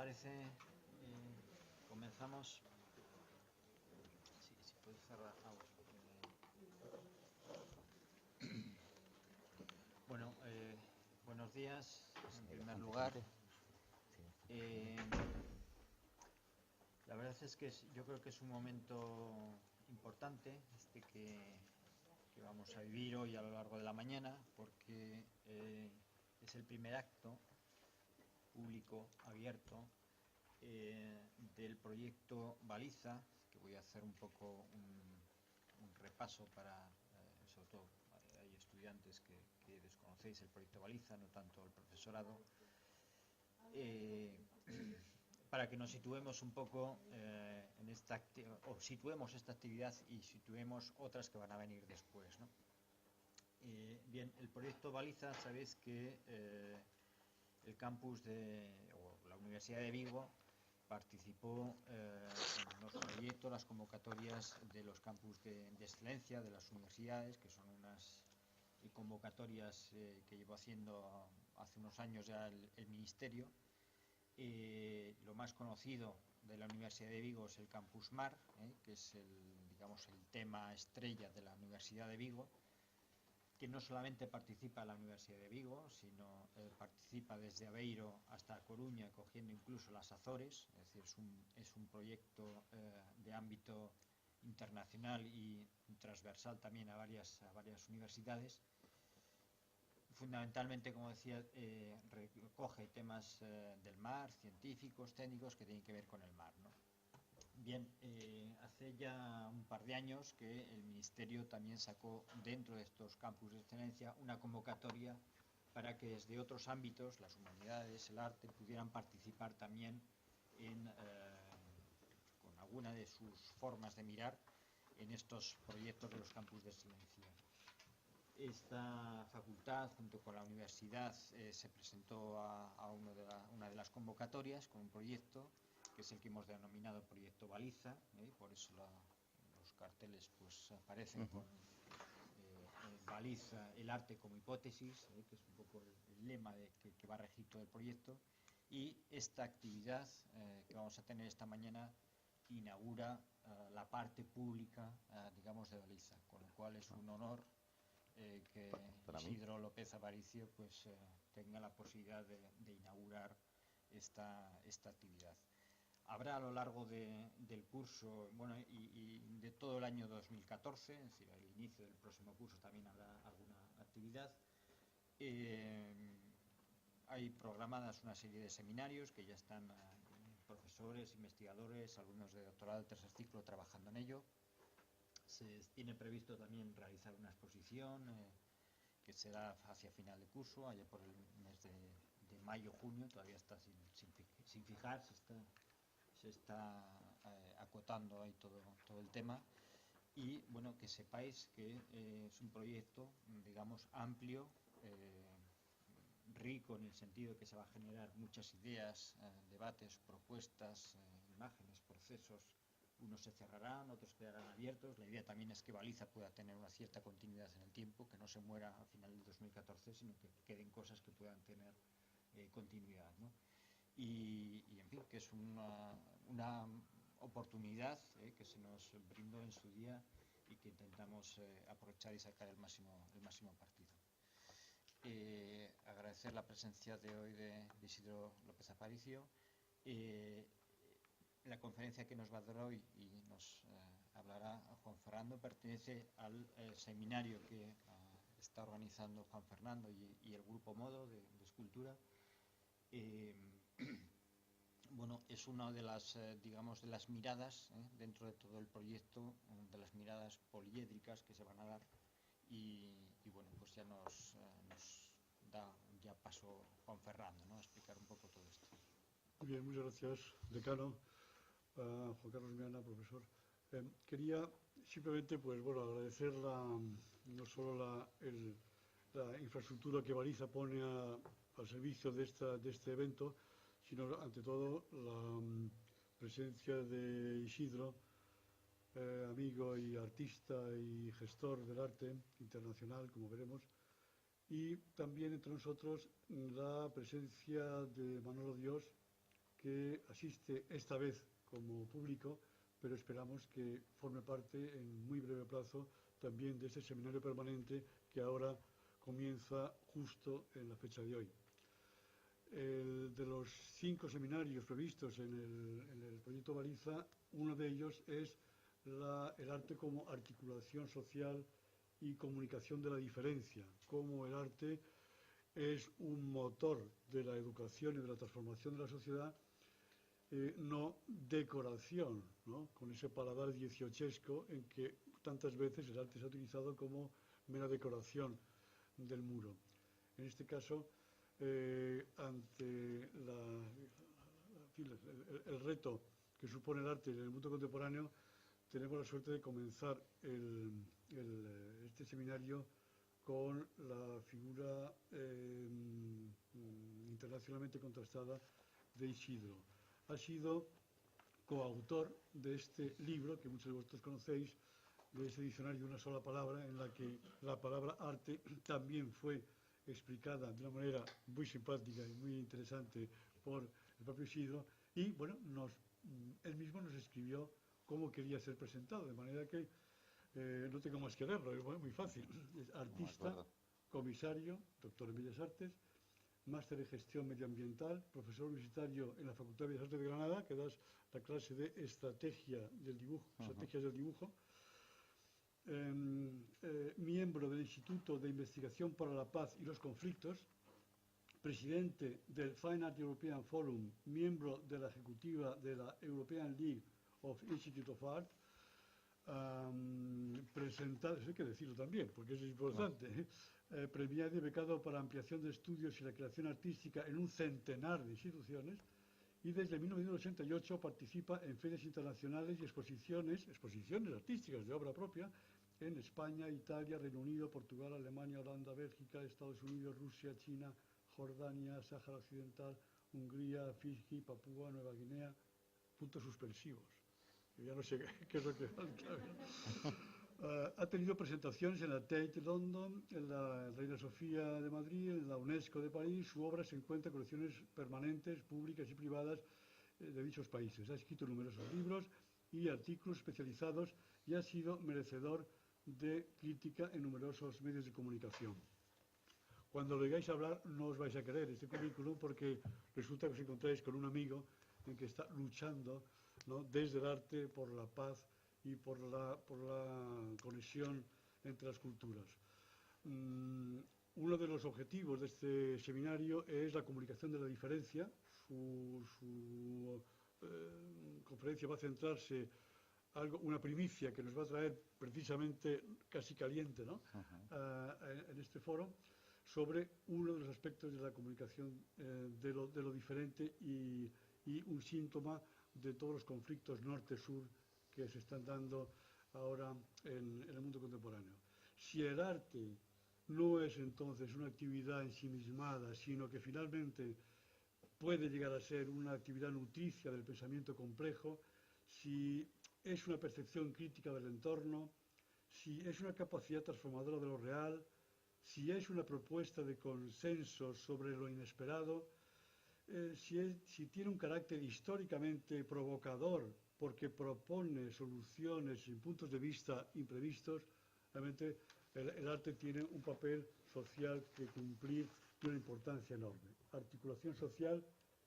parece, comenzamos. Si puedes cerrar. Bueno, buenos días, en primer lugar. La verdad es que yo creo que es un momento importante que vamos a vivir hoy a lo largo de la mañana, porque es el primer acto público abierto del proyecto Baliza, que voy a hacer un poco un repaso para, sobre todo hay estudiantes que desconocéis el proyecto Baliza, no tanto el profesorado, para que nos situemos un poco en esta situemos esta actividad y situemos otras que van a venir después, ¿no? Bien, el proyecto Baliza, sabéis que el campus o la Universidad de Vigo participó en los proyectos, las convocatorias de los campus de excelencia de las universidades, que son unas convocatorias que llevó haciendo hace unos años ya el Ministerio. Lo más conocido de la Universidad de Vigo es el Campus Mar, que es el tema estrella de la Universidad de Vigo, que no solamente participa la Universidad de Vigo, sino participa desde Aveiro hasta Coruña, cogiendo incluso las Azores. Es decir, es un proyecto de ámbito internacional y transversal también a varias universidades. Fundamentalmente, como decía, recoge temas del mar, científicos, técnicos, que tienen que ver con el mar, ¿no? Bien, hace ya un par de años que el Ministerio también sacó dentro de estos campus de excelencia una convocatoria para que desde otros ámbitos, las humanidades, el arte, pudieran participar también con alguna de sus formas de mirar en estos proyectos de los campus de excelencia. Esta facultad, junto con la universidad, se presentó a una de las convocatorias con un proyecto que es el que hemos denominado Proyecto Baliza, por eso los carteles pues aparecen con Baliza, el arte como hipótesis, que es un poco el lema que va a regir todo el proyecto. Y esta actividad que vamos a tener esta mañana inaugura la parte pública, digamos, de Baliza, con lo cual es un honor que Isidro López Aparicio pues tenga la posibilidad de inaugurar esta actividad. Habrá a lo largo del curso, bueno, y de todo el año 2014, es decir, al inicio del próximo curso también habrá alguna actividad. Hay programadas una serie de seminarios que ya están profesores, investigadores, alumnos de doctorado, tercer ciclo trabajando en ello. Se tiene previsto también realizar una exposición que será hacia final de curso, allá por el mes de mayo-junio, todavía está sin fijar, se está acotando ahí todo el tema. Y bueno, que sepáis que es un proyecto, digamos, amplio, rico en el sentido de que se va a generar muchas ideas, debates, propuestas, imágenes, procesos. Unos se cerrarán, otros quedarán abiertos. La idea también es que Baliza pueda tener una cierta continuidad en el tiempo, que no se muera a final del 2014, sino que queden cosas que puedan tener continuidad, ¿no? Y en fin, que es una oportunidad que se nos brindó en su día y que intentamos aprovechar y sacar el máximo partido. Agradecer la presencia de hoy de Isidro López Aparicio. La conferencia que nos va a dar hoy y nos hablará Juan Fernando pertenece al seminario que está organizando Juan Fernando y el Grupo Modo de Escultura. Bueno, es una de las, digamos, de las miradas dentro de todo el proyecto, de las miradas poliédricas que se van a dar. Y bueno, pues ya nos da ya paso Juan Fernando, ¿no?, a explicar un poco todo esto. Muy bien, muchas gracias, decano. Juan Carlos Miana, profesor. Quería simplemente, pues bueno, agradecer no solo la infraestructura que Baliza pone al servicio de este evento, sino ante todo la presencia de Isidro, amigo y artista y gestor del arte internacional, como veremos, y también entre nosotros la presencia de Manolo Dios, que asiste esta vez como público, pero esperamos que forme parte en muy breve plazo también de este seminario permanente que ahora comienza justo en la fecha de hoy. De los 5 seminarios previstos en el proyecto Baliza, uno de ellos es el arte como articulación social y comunicación de la diferencia, cómo el arte es un motor de la educación y de la transformación de la sociedad, no decoración, ¿no? Con ese paladar dieciochesco en que tantas veces el arte se ha utilizado como mera decoración del muro. En este caso, ante el reto que supone el arte en el mundo contemporáneo, tenemos la suerte de comenzar este seminario con la figura internacionalmente contrastada de Isidro. Ha sido coautor de este libro, que muchos de vosotros conocéis, de ese diccionario de una sola palabra, en la que la palabra arte también fue explicada de una manera muy simpática y muy interesante por el propio Isidro, y bueno, él mismo nos escribió cómo quería ser presentado, de manera que no tengo más que leerlo, es muy fácil. Es artista, comisario, doctor en Bellas Artes, máster en gestión medioambiental, profesor universitario en la Facultad de Bellas Artes de Granada, que das la clase de estrategias del dibujo, miembro del Instituto de Investigación para la Paz y los Conflictos, presidente del Fine Art European Forum, miembro de la ejecutiva de la European League of Institute of Art, presentado, eso hay que decirlo también, porque eso es importante, premiado y becado para ampliación de estudios y la creación artística en un centenar de instituciones, y desde 1988 participa en ferias internacionales y exposiciones artísticas de obra propia en España, Italia, Reino Unido, Portugal, Alemania, Holanda, Bélgica, Estados Unidos, Rusia, China, Jordania, Sáhara Occidental, Hungría, Fiji, Papúa Nueva Guinea, puntos suspensivos. Ya no sé qué es lo que falta. Ha tenido presentaciones en la Tate de London, en la Reina Sofía de Madrid, en la UNESCO de París. Su obra se encuentra en colecciones permanentes, públicas y privadas de dichos países. Ha escrito numerosos libros y artículos especializados y ha sido merecedor de crítica en numerosos medios de comunicación. Cuando lo oigáis hablar no os vais a creer este currículum, porque resulta que os encontráis con un amigo en que está luchando, ¿no?, desde el arte por la paz y por la conexión entre las culturas. Uno de los objetivos de este seminario es la comunicación de la diferencia. Su conferencia va a centrarse una primicia que nos va a traer precisamente casi caliente, ¿no?, en este foro, sobre uno de los aspectos de la comunicación de lo diferente y un síntoma de todos los conflictos norte-sur que se están dando ahora en el mundo contemporáneo. Si el arte no es entonces una actividad ensimismada, sino que finalmente puede llegar a ser una actividad nutricia del pensamiento complejo, si es una percepción crítica del entorno, si es una capacidad transformadora de lo real, si es una propuesta de consenso sobre lo inesperado, si tiene un carácter históricamente provocador porque propone soluciones y puntos de vista imprevistos, realmente el arte tiene un papel social que cumplir de una importancia enorme. Articulación social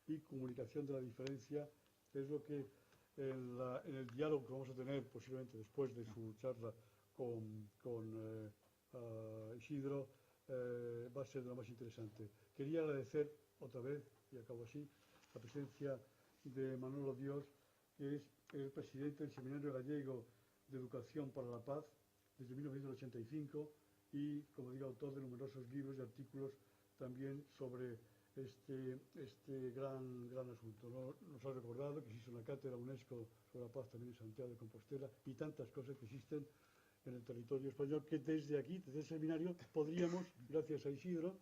y comunicación de la diferencia es lo que en el diálogo que vamos a tener posiblemente después de su charla con Isidro va a ser de lo más interesante. Quería agradecer otra vez, y acabo así, la presencia de Manolo Dios, que es el presidente del Seminario Gallego de Educación para la Paz desde 1985 y, como digo, autor de numerosos libros y artículos también sobre este gran asunto. Nos ha recordado que existe una cátedra UNESCO sobre la paz también en Santiago de Compostela y tantas cosas que existen en el territorio español, que desde aquí, desde el seminario, podríamos, gracias a Isidro,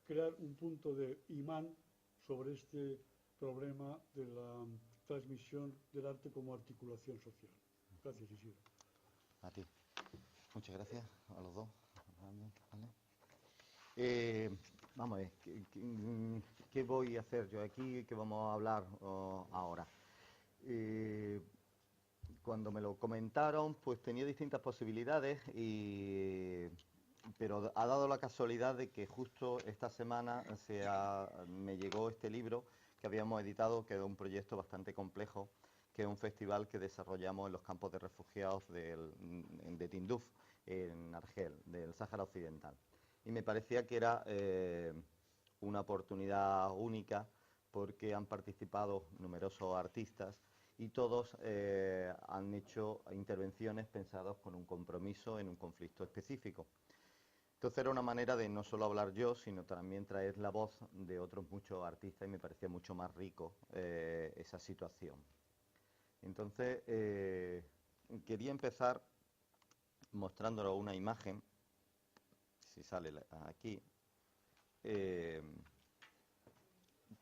crear un punto de imán sobre este problema de la transmisión del arte como articulación social. Gracias, Isidro. A ti. Muchas gracias a los dos. vamos a ver, ¿qué voy a hacer yo aquí? ¿Qué vamos a hablar ahora? Cuando me lo comentaron, pues tenía distintas posibilidades, pero ha dado la casualidad de que justo esta semana me llegó este libro que habíamos editado, que es un proyecto bastante complejo, que es un festival que desarrollamos en los campos de refugiados de Tinduf, en Argel, del Sáhara Occidental. Y me parecía que era una oportunidad única porque han participado numerosos artistas y todos han hecho intervenciones pensadas con un compromiso en un conflicto específico. Entonces era una manera de no solo hablar yo, sino también traer la voz de otros muchos artistas y me parecía mucho más rico esa situación. Entonces quería empezar mostrándolo una imagen, si sale aquí, que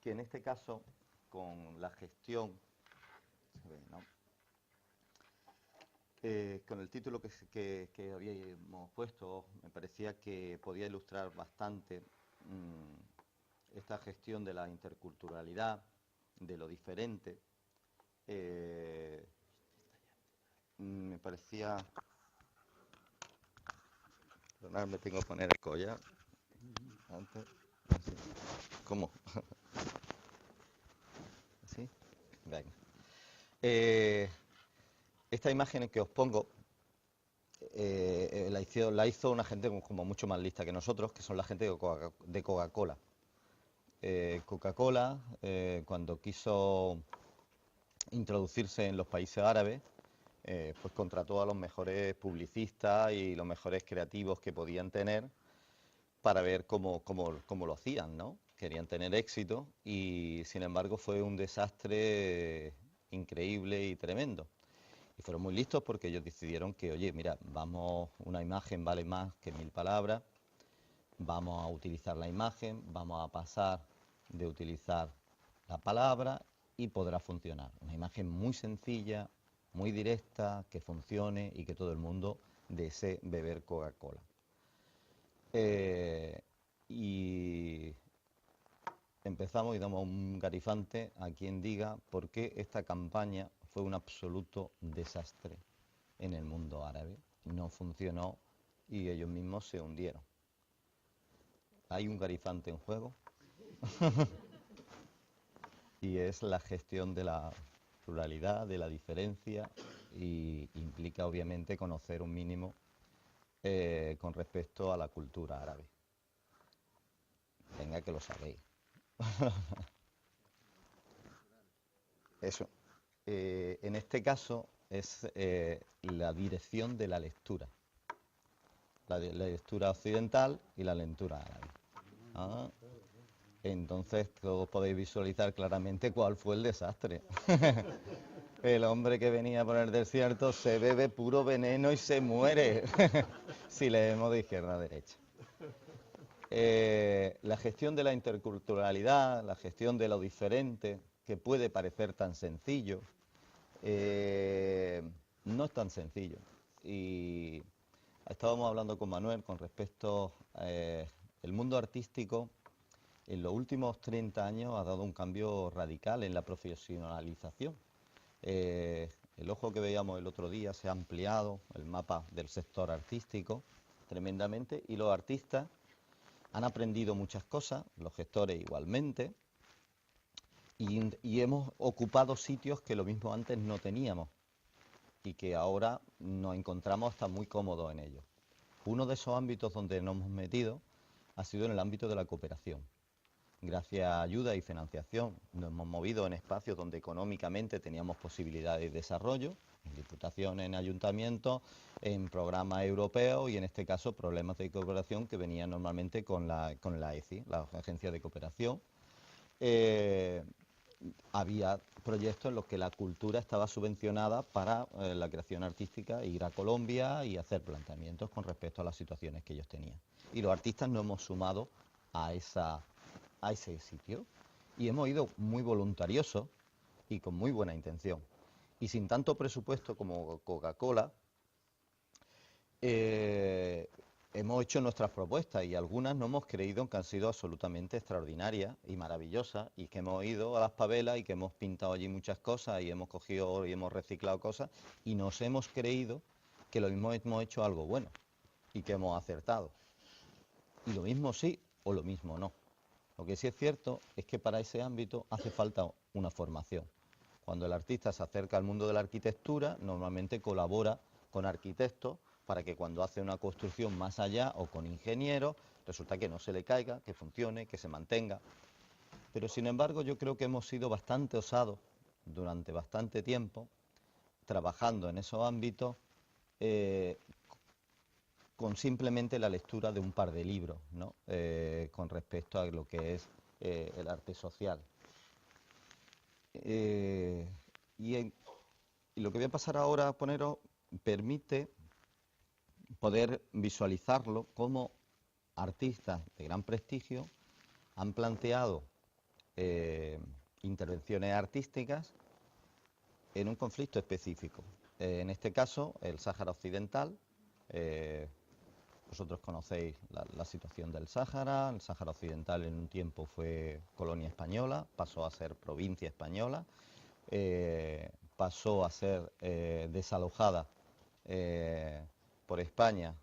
en este caso con la gestión, se ve, ¿no? Con el título que habíamos puesto, me parecía que podía ilustrar bastante esta gestión de la interculturalidad, de lo diferente. Me parecía... me tengo que poner el collar. Antes, así. ¿Cómo? ¿Así? Venga. Esta imagen que os pongo la hizo una gente como mucho más lista que nosotros, que son la gente de Coca-Cola. Coca-Cola, cuando quiso introducirse en los países árabes, pues contrató a los mejores publicistas y los mejores creativos que podían tener para ver cómo lo hacían, ¿no? Querían tener éxito y, sin embargo, fue un desastre increíble y tremendo. Y fueron muy listos porque ellos decidieron que, oye, mira, una imagen vale más que 1000 palabras, vamos a utilizar la imagen, vamos a pasar de utilizar la palabra y podrá funcionar. Una imagen muy sencilla, muy directa, que funcione y que todo el mundo desee beber Coca-Cola. Y empezamos y damos un garifante a quien diga por qué esta campaña fue un absoluto desastre en el mundo árabe. No funcionó y ellos mismos se hundieron. Hay un garifante en juego y es la gestión de la pluralidad, de la diferencia, y implica obviamente conocer un mínimo con respecto a la cultura árabe. Venga, que lo sabéis. Eso. En este caso es la dirección de la lectura. La lectura occidental y la lectura árabe. ¿Ah? Entonces todos podéis visualizar claramente cuál fue el desastre. El hombre que venía por el desierto se bebe puro veneno y se muere si leemos de izquierda a derecha. La gestión de la interculturalidad, la gestión de lo diferente, que puede parecer tan sencillo, no es tan sencillo. Y estábamos hablando con Manuel con respecto el mundo artístico en los últimos 30 años ha dado un cambio radical en la profesionalización. El ojo que veíamos el otro día se ha ampliado, el mapa del sector artístico, tremendamente, y los artistas han aprendido muchas cosas, los gestores igualmente, y hemos ocupado sitios que lo mismo antes no teníamos y que ahora nos encontramos hasta muy cómodos en ellos. Uno de esos ámbitos donde nos hemos metido ha sido en el ámbito de la cooperación. Gracias a ayuda y financiación nos hemos movido en espacios donde económicamente teníamos posibilidades de desarrollo, en diputaciones, en ayuntamientos, en programas europeos y en este caso problemas de cooperación que venían normalmente con la ECI, la Agencia de Cooperación. Había proyectos en los que la cultura estaba subvencionada para la creación artística, ir a Colombia y hacer planteamientos con respecto a las situaciones que ellos tenían. Y los artistas nos hemos sumado a ese sitio y hemos ido muy voluntariosos y con muy buena intención. Y sin tanto presupuesto como Coca-Cola, hemos hemos hecho nuestras propuestas y algunas no hemos creído que han sido absolutamente extraordinarias y maravillosas y que hemos ido a las pavelas y que hemos pintado allí muchas cosas y hemos cogido y hemos reciclado cosas y nos hemos creído que lo mismo hemos hecho algo bueno y que hemos acertado. Y lo mismo sí o lo mismo no. Lo que sí es cierto es que para ese ámbito hace falta una formación. Cuando el artista se acerca al mundo de la arquitectura, normalmente colabora con arquitectos para que cuando hace una construcción más allá o con ingenieros, resulta que no se le caiga, que funcione, que se mantenga. Pero sin embargo yo creo que hemos sido bastante osados durante bastante tiempo trabajando en esos ámbitos con simplemente la lectura de un par de libros, ¿no? Con respecto a lo que es el arte social. Y lo que voy a pasar ahora a poneros permite poder visualizarlo como artistas de gran prestigio han planteado intervenciones artísticas en un conflicto específico. En este caso, el Sáhara Occidental. Vosotros conocéis la situación del Sáhara. El Sáhara Occidental en un tiempo fue colonia española, pasó a ser provincia española, pasó a ser desalojada por España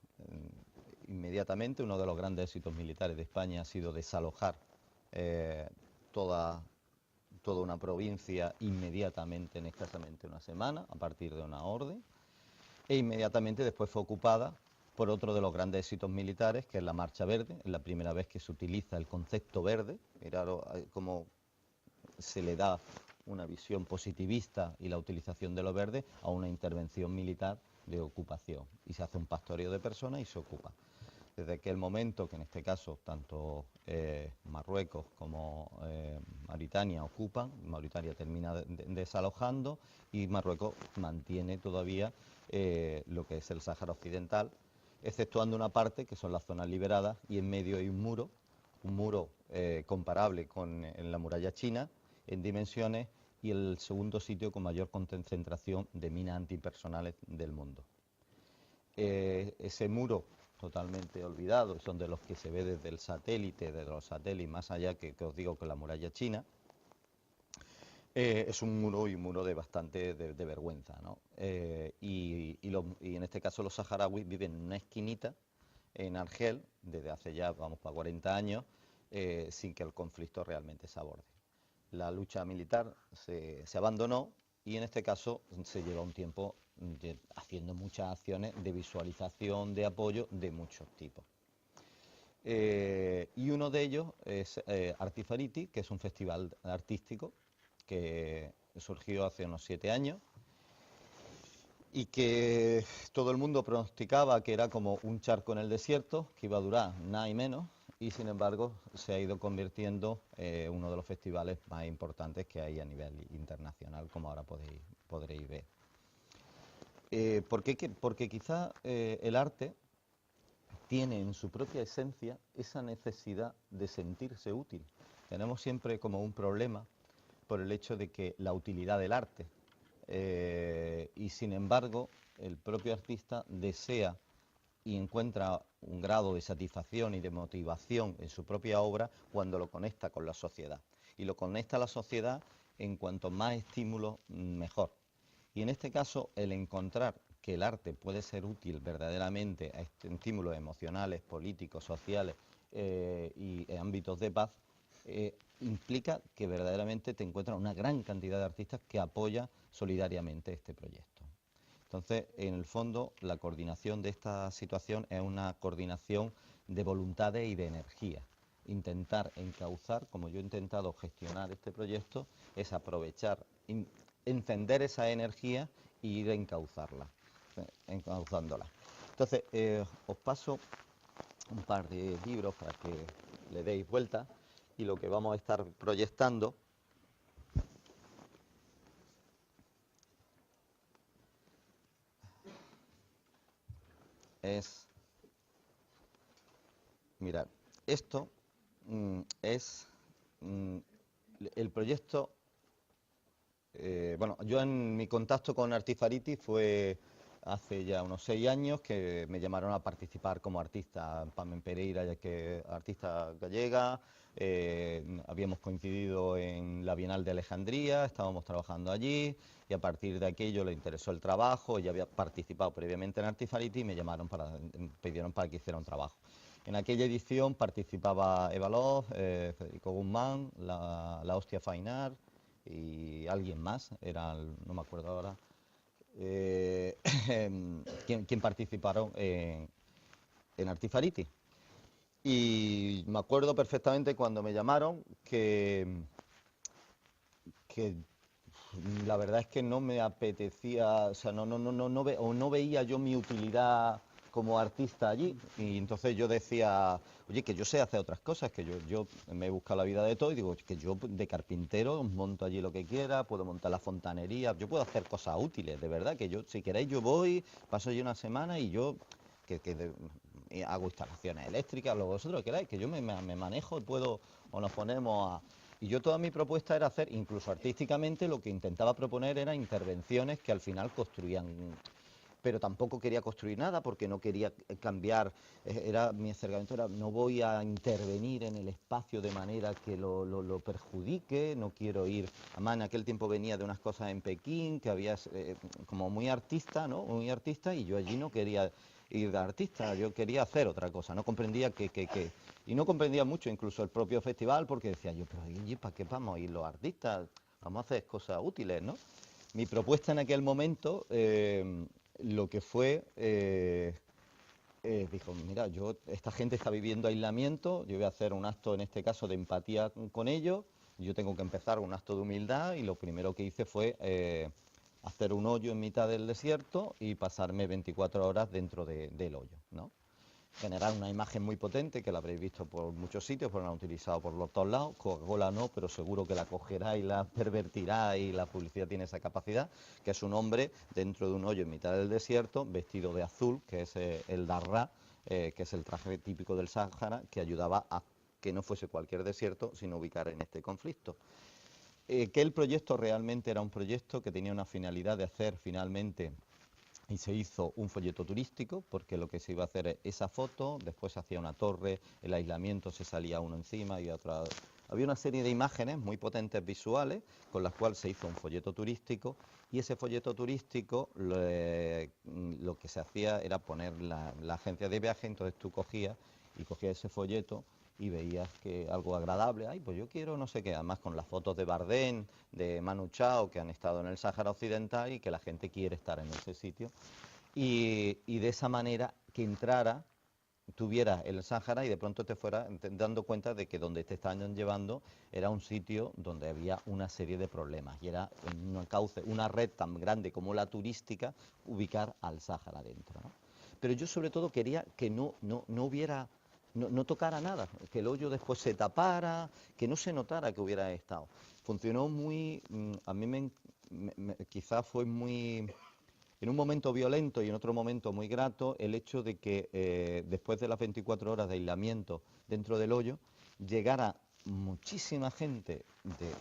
inmediatamente. Uno de los grandes éxitos militares de España ha sido desalojar toda una provincia inmediatamente, en escasamente una semana, a partir de una orden, e inmediatamente después fue ocupada por otro de los grandes éxitos militares, que es la Marcha Verde. Es la primera vez que se utiliza el concepto verde. Mirad cómo se le da una visión positivista y la utilización de lo verde a una intervención militar de ocupación. Y se hace un pastoreo de personas y se ocupa. Desde aquel momento, que en este caso tanto Marruecos como Mauritania ocupan, Mauritania termina desalojando y Marruecos mantiene todavía lo que es el Sáhara Occidental, exceptuando una parte que son las zonas liberadas, y en medio hay un muro comparable con la muralla china en dimensiones, y el segundo sitio con mayor concentración de minas antipersonales del mundo. Ese muro totalmente olvidado, son de los que se ve desde el satélite, de los satélites más allá que os digo que la muralla china, es un muro de bastante de vergüenza, ¿no? Y en este caso los saharauis viven en una esquinita en Argel desde hace ya, vamos, para 40 años, sin que el conflicto realmente se aborde. La lucha militar se abandonó y en este caso se lleva un tiempo haciendo muchas acciones de visualización, de apoyo de muchos tipos. Y uno de ellos es Artifariti, que es un festival artístico que surgió hace unos 7 años y que todo el mundo pronosticaba que era como un charco en el desierto, que iba a durar nada y menos, y sin embargo se ha ido convirtiendo en uno de los festivales más importantes que hay a nivel internacional, como ahora podréis ver. ¿Por qué? Porque quizá el arte tiene en su propia esencia esa necesidad de sentirse útil. Tenemos siempre como un problema por el hecho de que la utilidad del arte, y sin embargo el propio artista desea y encuentra un grado de satisfacción y de motivación en su propia obra cuando lo conecta con la sociedad, y lo conecta a la sociedad en cuanto más estímulos mejor. Y en este caso el encontrar que el arte puede ser útil verdaderamente a estímulos emocionales, políticos, sociales y ámbitos de paz, implica que verdaderamente te encuentras una gran cantidad de artistas que apoya solidariamente este proyecto. Entonces, en el fondo, la coordinación de esta situación es una coordinación de voluntades y de energía. Intentar encauzar, como yo he intentado gestionar este proyecto, es aprovechar, encender esa energía e ir a encauzándola. Entonces, os paso un par de libros para que le deis vuelta, y lo que vamos a estar proyectando es, mirad, esto es el proyecto. Bueno, yo en mi contacto con Artifariti fue hace ya unos 6 años que me llamaron a participar como artista, Pamen Pereira, ya que artista gallega, habíamos coincidido en la Bienal de Alejandría, estábamos trabajando allí y a partir de aquello le interesó el trabajo, ya había participado previamente en Artifality y me llamaron pidieron para que hiciera un trabajo. En aquella edición participaba Eva Loz, Federico Guzmán, la Hostia Fainar y alguien más, no me acuerdo ahora, quien participaron en Artifality. Y me acuerdo perfectamente cuando me llamaron que la verdad es que no me apetecía, o sea, no veía yo mi utilidad como artista allí, y entonces yo decía, oye, que yo sé hacer otras cosas, que yo me he buscado la vida de todo y digo, que yo de carpintero monto allí lo que quiera, puedo montar la fontanería, yo puedo hacer cosas útiles, de verdad, que yo, si queréis yo voy, paso yo una semana y yo hago instalaciones eléctricas, lo que vosotros queráis, que yo me manejo, puedo, o nos ponemos a... Y yo toda mi propuesta era hacer, incluso artísticamente, lo que intentaba proponer era intervenciones que al final construían, pero tampoco quería construir nada porque no quería cambiar, mi acercamiento era no voy a intervenir en el espacio de manera que lo perjudique, no quiero ir, además en aquel tiempo venía de unas cosas en Pekín, que había como muy artista, ¿no? Muy artista, y yo allí no quería ir de artista, yo quería hacer otra cosa, no comprendía y no comprendía mucho incluso el propio festival porque decía yo, pero ¿y para qué vamos a ir los artistas? Vamos a hacer cosas útiles, ¿no? Mi propuesta en aquel momento, lo que fue, dijo, mira, esta gente está viviendo aislamiento, yo voy a hacer un acto en este caso de empatía con ellos, yo tengo que empezar un acto de humildad y lo primero que hice fue hacer un hoyo en mitad del desierto y pasarme 24 horas dentro del hoyo, ¿no? Generar una imagen muy potente que la habréis visto por muchos sitios, porque la han utilizado por los dos lados. Coca-Cola no, pero seguro que la cogerá y la pervertirá, y la publicidad tiene esa capacidad, que es un hombre dentro de un hoyo en mitad del desierto, vestido de azul, que es el darra, que es el traje típico del Sáhara, que ayudaba a que no fuese cualquier desierto, sino ubicar en este conflicto. Que el proyecto realmente era un proyecto que tenía una finalidad de hacer finalmente, y se hizo un folleto turístico, porque lo que se iba a hacer es esa foto, después se hacía una torre, el aislamiento, se salía uno encima y otra... Había una serie de imágenes muy potentes visuales con las cuales se hizo un folleto turístico, y ese folleto turístico lo que se hacía era poner la agencia de viaje, entonces tú cogías ese folleto y veías que algo agradable, ay, pues yo quiero no sé qué, además con las fotos de Bardem, de Manu Chao, que han estado en el Sáhara Occidental y que la gente quiere estar en ese sitio, y de esa manera que entrara, tuvieras el Sáhara y de pronto te fueras dando cuenta de que donde te estaban llevando era un sitio donde había una serie de problemas, y era una red tan grande como la turística, ubicar al Sáhara dentro, ¿no? Pero yo sobre todo quería que no hubiera... No tocara nada, que el hoyo después se tapara, que no se notara que hubiera estado. Funcionó muy, a mí quizás fue muy, en un momento violento y en otro momento muy grato, el hecho de que después de las 24 horas de aislamiento dentro del hoyo, llegara muchísima gente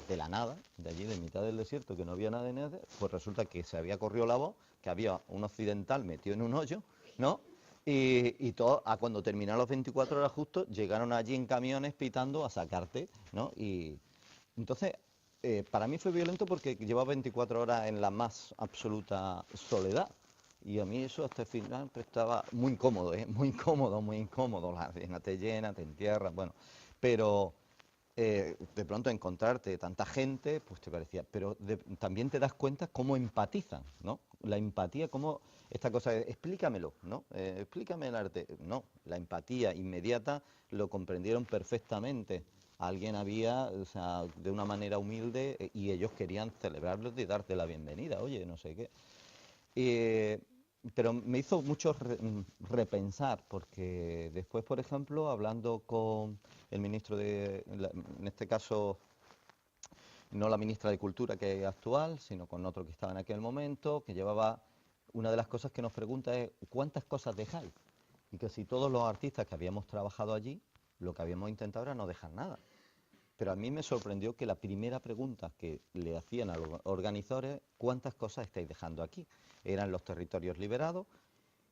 de la nada, de allí, de mitad del desierto, que no había nada de nada, pues resulta que se había corrido la voz, que había un occidental metido en un hoyo, ¿no? Y todo, cuando terminaron las 24 horas justo, llegaron allí en camiones pitando a sacarte, ¿no? Y entonces, para mí fue violento porque llevaba 24 horas en la más absoluta soledad. Y a mí eso hasta el final pues, estaba muy incómodo, ¿eh? Muy incómodo, muy incómodo. La arena te llena, te entierra, bueno. Pero de pronto encontrarte tanta gente, pues te parecía, pero también te das cuenta cómo empatizan, ¿no? La empatía, cómo esta cosa de, explícamelo, ¿no? Explícame el arte. No, la empatía inmediata lo comprendieron perfectamente. Alguien había, o sea, de una manera humilde, y ellos querían celebrarlo y darte la bienvenida, oye, no sé qué. Eh, pero me hizo mucho repensar, porque después, por ejemplo, hablando con el ministro en este caso, no la ministra de Cultura que es actual, sino con otro que estaba en aquel momento, que llevaba, una de las cosas que nos pregunta es, ¿cuántas cosas dejáis? Y que si todos los artistas que habíamos trabajado allí, lo que habíamos intentado era no dejar nada. Pero a mí me sorprendió que la primera pregunta que le hacían a los organizadores, ¿cuántas cosas estáis dejando aquí? Eran los territorios liberados.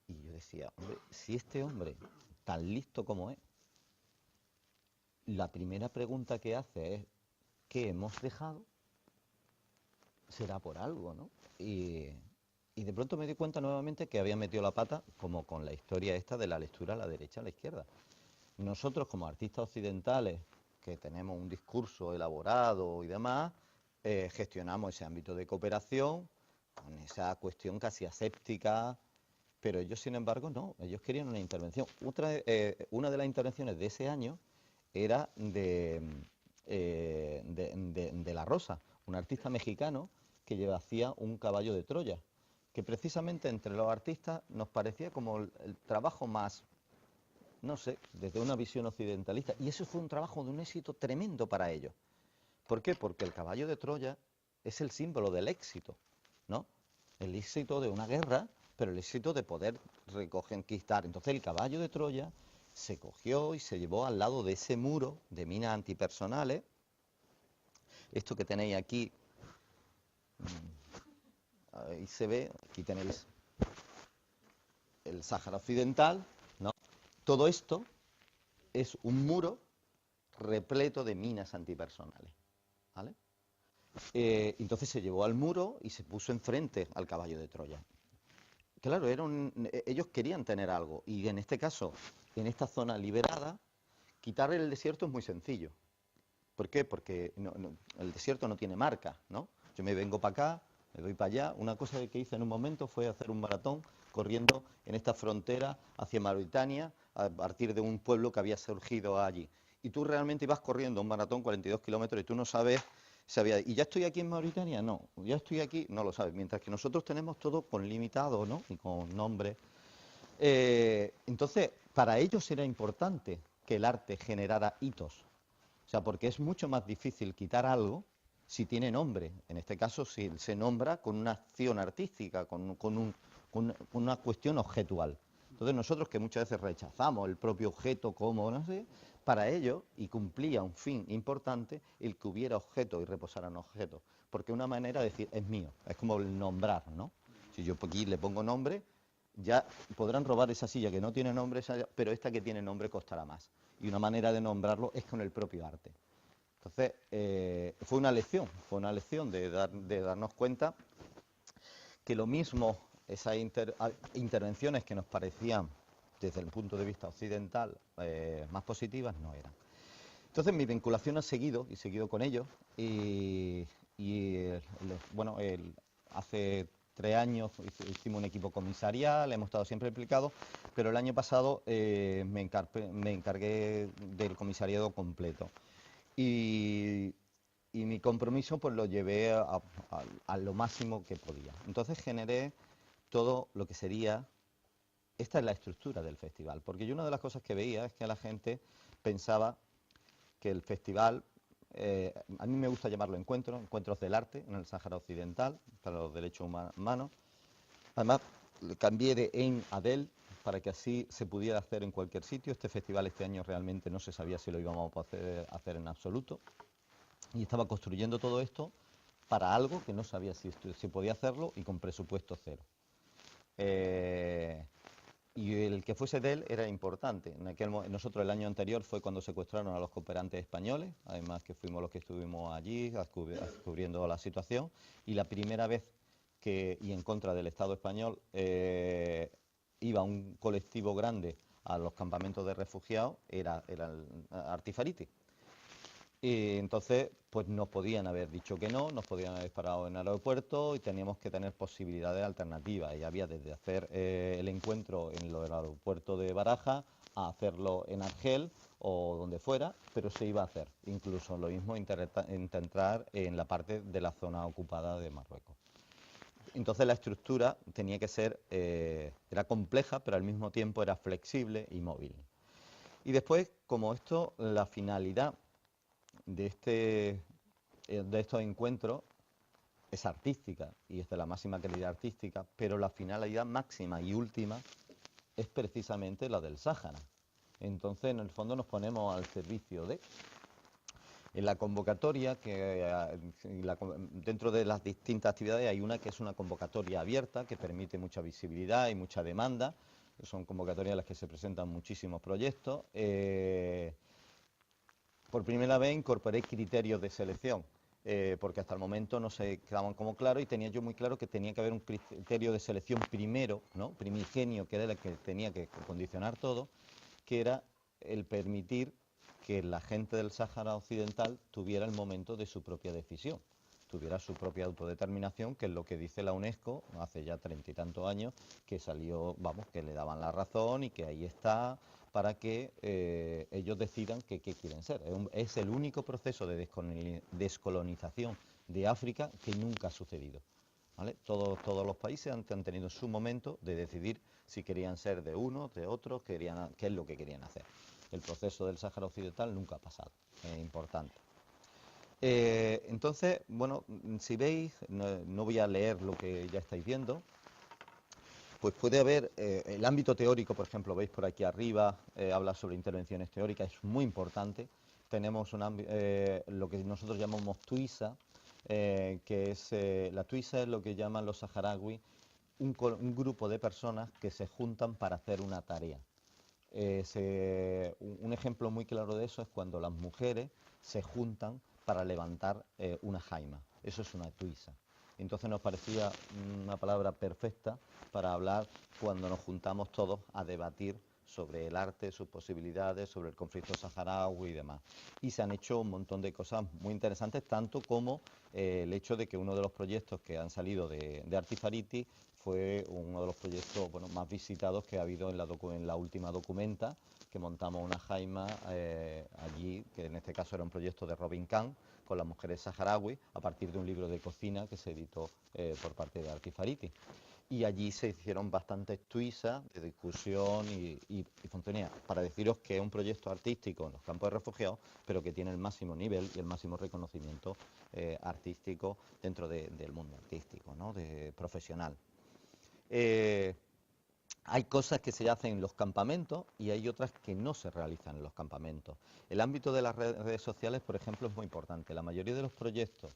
Y yo decía, hombre, si este hombre, tan listo como es, la primera pregunta que hace es, ¿qué hemos dejado? Será por algo, ¿no? Y de pronto me di cuenta nuevamente que había metido la pata, como con la historia esta de la lectura a la derecha, a la izquierda. Nosotros, como artistas occidentales, que tenemos un discurso elaborado y demás, gestionamos ese ámbito de cooperación con esa cuestión casi aséptica, pero ellos, sin embargo, no, ellos querían una intervención. Una de las intervenciones de ese año era de La Rosa, un artista mexicano que hacía un caballo de Troya, que precisamente entre los artistas nos parecía como el trabajo más, no sé, desde una visión occidentalista. Y eso fue un trabajo de un éxito tremendo para ellos. ¿Por qué? Porque el caballo de Troya es el símbolo del éxito, ¿no? El éxito de una guerra, pero el éxito de poder reconquistar. Entonces el caballo de Troya se cogió y se llevó al lado de ese muro de minas antipersonales. Esto que tenéis aquí, ahí se ve, aquí tenéis el Sáhara Occidental, ¿no? Todo esto es un muro repleto de minas antipersonales, ¿vale? Entonces se llevó al muro y se puso enfrente al caballo de Troya. Claro, ellos querían tener algo, y en este caso, en esta zona liberada, quitar el desierto es muy sencillo. ¿Por qué? Porque el desierto no tiene marca, ¿no? Yo me vengo para acá, me voy para allá. Una cosa que hice en un momento fue hacer un maratón corriendo en esta frontera hacia Mauritania, a partir de un pueblo que había surgido allí. Y tú realmente ibas corriendo un maratón, 42 kilómetros, y tú no sabes si había... ¿Y ya estoy aquí en Mauritania? No. ¿Ya estoy aquí? No lo sabes. Mientras que nosotros tenemos todo con limitado, ¿no? Y con nombre. Entonces, para ellos era importante que el arte generara hitos. O sea, porque es mucho más difícil quitar algo si tiene nombre. En este caso, si se nombra con una acción artística, con una cuestión objetual. Entonces nosotros, que muchas veces rechazamos el propio objeto como, no sé, para ello, y cumplía un fin importante, el que hubiera objeto y reposaran objetos. Porque una manera de decir, es mío, es como el nombrar, ¿no? Si yo aquí le pongo nombre, ya podrán robar esa silla que no tiene nombre, pero esta que tiene nombre costará más. Y una manera de nombrarlo es con el propio arte. Entonces, fue una lección de darnos cuenta que lo mismo, esas intervenciones que nos parecían, desde el punto de vista occidental, más positivas, no eran. Entonces, mi vinculación ha seguido, y seguido con ellos, bueno, hace 3 años hicimos un equipo comisarial, hemos estado siempre implicados, pero el año pasado me encargué del comisariado completo. Y mi compromiso pues lo llevé a lo máximo que podía. Entonces generé todo lo que sería... Esta es la estructura del festival, porque yo una de las cosas que veía es que la gente pensaba que el festival... a mí me gusta llamarlo encuentros del arte en el Sáhara Occidental, para los derechos humanos. Además, cambié de EN a DEL para que así se pudiera hacer en cualquier sitio. Este festival este año realmente no se sabía si lo íbamos a poder hacer en absoluto. Y estaba construyendo todo esto para algo que no sabía si podía hacerlo y con presupuesto cero. Y el que fuese de él era importante. Nosotros el año anterior fue cuando secuestraron a los cooperantes españoles, además que fuimos los que estuvimos allí descubriendo la situación, y la primera vez y en contra del Estado español, iba un colectivo grande a los campamentos de refugiados, era el Artifariti. Y entonces, pues nos podían haber dicho que no, nos podían haber parado en el aeropuerto y teníamos que tener posibilidades alternativas. Y había desde hacer el encuentro en el aeropuerto de Baraja a hacerlo en Argel o donde fuera, pero se iba a hacer. Incluso lo mismo intentar en la parte de la zona ocupada de Marruecos. Entonces la estructura tenía que ser, era compleja, pero al mismo tiempo era flexible y móvil. Y después, como esto, la finalidad de estos encuentros es artística y es de la máxima calidad artística, pero la finalidad máxima y última es precisamente la del Sáhara. Entonces, en el fondo, nos ponemos al servicio de... En la convocatoria, dentro de las distintas actividades hay una que es una convocatoria abierta que permite mucha visibilidad y mucha demanda. Son convocatorias en las que se presentan muchísimos proyectos. Por primera vez incorporé criterios de selección, porque hasta el momento no se quedaban como claros y tenía yo muy claro que tenía que haber un criterio de selección primero, ¿no? Primigenio, que era el que tenía que condicionar todo, que era el permitir que la gente del Sáhara Occidental tuviera el momento de su propia decisión, tuviera su propia autodeterminación, que es lo que dice la UNESCO hace ya 30 y tantos años, que salió, vamos, que le daban la razón y que ahí está para que ellos decidan qué quieren ser. Es el único proceso de descolonización de África que nunca ha sucedido, ¿vale? Todos los países han tenido su momento de decidir si querían ser de unos, de otros, qué es lo que querían hacer. El proceso del Sáhara Occidental nunca ha pasado, es importante. Entonces, bueno, si veis, no voy a leer lo que ya estáis viendo, pues puede haber el ámbito teórico, por ejemplo, veis por aquí arriba, habla sobre intervenciones teóricas, es muy importante. Tenemos lo que nosotros llamamos TUISA, que es, la TUISA es lo que llaman los saharauis un grupo de personas que se juntan para hacer una tarea. Un ejemplo muy claro de eso es cuando las mujeres se juntan para levantar una jaima. Eso es una tuisa. Entonces nos parecía una palabra perfecta para hablar cuando nos juntamos todos a debatir sobre el arte, sus posibilidades, sobre el conflicto saharaui y demás. Y se han hecho un montón de cosas muy interesantes, tanto como el hecho de que uno de los proyectos que han salido de Artifariti fue uno de los proyectos más visitados que ha habido en la última documenta, que montamos una jaima allí, que en este caso era un proyecto de Robin Khan, con las mujeres saharauis, a partir de un libro de cocina que se editó por parte de Artifariti. Y allí se hicieron bastantes tuisas de discusión y funcionía, para deciros que es un proyecto artístico en los campos de refugiados, pero que tiene el máximo nivel y el máximo reconocimiento artístico dentro del mundo artístico, ¿no? Profesional. Hay cosas que se hacen en los campamentos y hay otras que no se realizan en los campamentos. El ámbito de las redes sociales, por ejemplo, es muy importante. La mayoría de los proyectos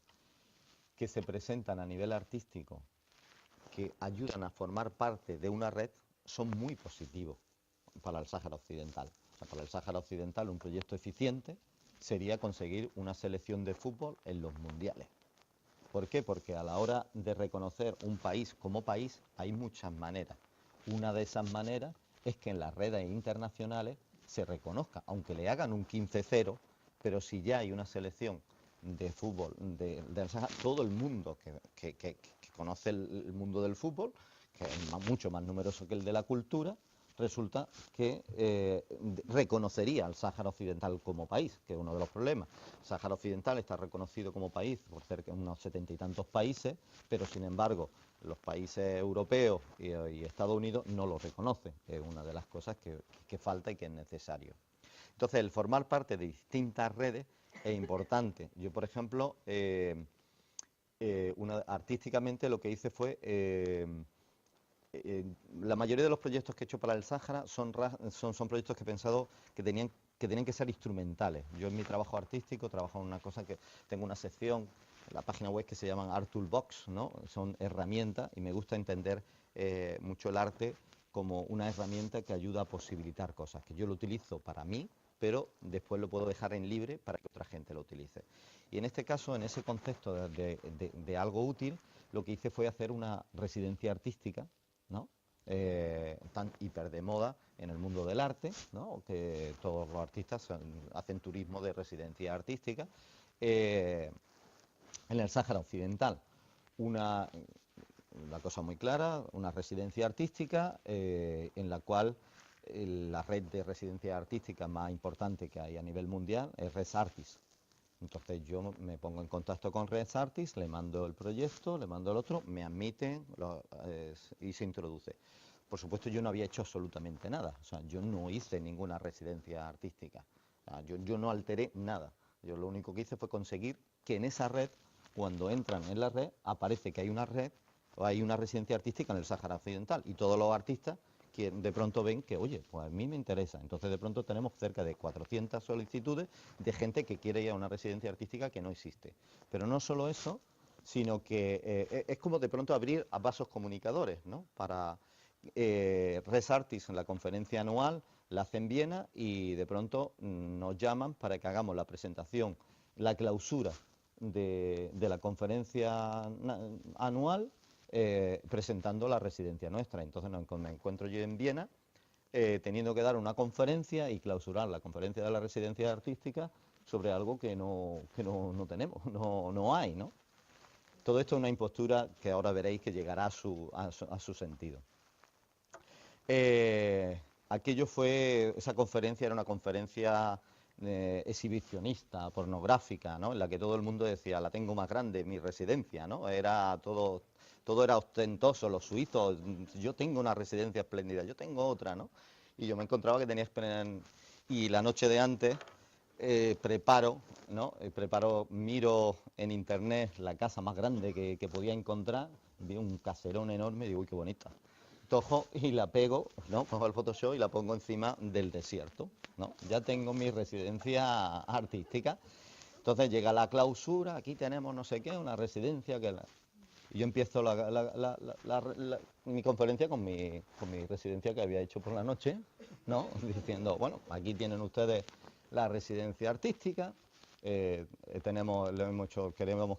que se presentan a nivel artístico, que ayudan a formar parte de una red, son muy positivos para el Sáhara Occidental. O sea, para el Sáhara Occidental, un proyecto eficiente sería conseguir una selección de fútbol en los mundiales. ¿Por qué? Porque a la hora de reconocer un país como país hay muchas maneras. Una de esas maneras es que en las redes internacionales se reconozca, aunque le hagan un 15-0, pero si ya hay una selección de fútbol del Sáhara, todo el mundo que conoce el mundo del fútbol, que es mucho más numeroso que el de la cultura, resulta que reconocería al Sáhara Occidental como país, que es uno de los problemas. El Sáhara Occidental está reconocido como país por cerca de unos 70 y tantos países, pero sin embargo los países europeos y Estados Unidos no lo reconocen. Es una de las cosas que falta y que es necesario. Entonces, el formar parte de distintas redes es importante. Yo, por ejemplo, artísticamente lo que hice fue... la mayoría de los proyectos que he hecho para el Sáhara son proyectos que he pensado que tenían que ser instrumentales. Yo en mi trabajo artístico trabajo en una cosa que tengo una sección en la página web que se llaman Art Toolbox, ¿no? Son herramientas y me gusta entender mucho el arte como una herramienta que ayuda a posibilitar cosas, que yo lo utilizo para mí, pero después lo puedo dejar en libre para que otra gente lo utilice. Y en este caso, en ese concepto de algo útil, lo que hice fue hacer una residencia artística, ¿no? Tan hiper de moda en el mundo del arte, ¿no? Que todos los artistas hacen turismo de residencia artística en el Sáhara Occidental. Una cosa muy clara, una residencia artística en la cual la red de residencia artística más importante que hay a nivel mundial es Res Artis. Entonces yo me pongo en contacto con Res Artis, le mando el proyecto, le mando el otro, me admiten y se introduce. Por supuesto yo no había hecho absolutamente nada, o sea, yo no hice ninguna residencia artística, o sea, yo no alteré nada. Yo lo único que hice fue conseguir que en esa red, cuando entran en la red, aparece que hay una red o hay una residencia artística en el Sáhara Occidental y todos los artistas de pronto ven que, oye, pues a mí me interesa. Entonces de pronto tenemos cerca de 400 solicitudes de gente que quiere ir a una residencia artística que no existe. Pero no solo eso, sino que es como de pronto abrir a vasos comunicadores, ¿no? Para Res Artis, en la conferencia anual, la hace en Viena y de pronto nos llaman para que hagamos la presentación, la clausura de la conferencia anual, presentando la residencia nuestra. Entonces me encuentro yo en Viena teniendo que dar una conferencia y clausurar la conferencia de la residencia artística sobre algo que no tenemos, no hay, ¿no? Todo esto es una impostura que ahora veréis que llegará a su sentido. Esa conferencia era una conferencia exhibicionista, pornográfica, ¿no? En la que todo el mundo decía, la tengo más grande, mi residencia, ¿no? Era todo era ostentoso, los suizos, yo tengo una residencia espléndida, yo tengo otra, ¿no? Y yo me encontraba que tenía y la noche de antes preparo, miro en internet la casa más grande que podía encontrar, vi un caserón enorme y digo, uy, qué bonita. Cojo y la pego, ¿no? Pongo el Photoshop y la pongo encima del desierto, ¿no? Ya tengo mi residencia artística. Entonces llega la clausura, aquí tenemos no sé qué, una residencia que... Y yo empiezo mi conferencia con mi residencia que había hecho por la noche, ¿no? Diciendo, bueno, aquí tienen ustedes la residencia artística, queremos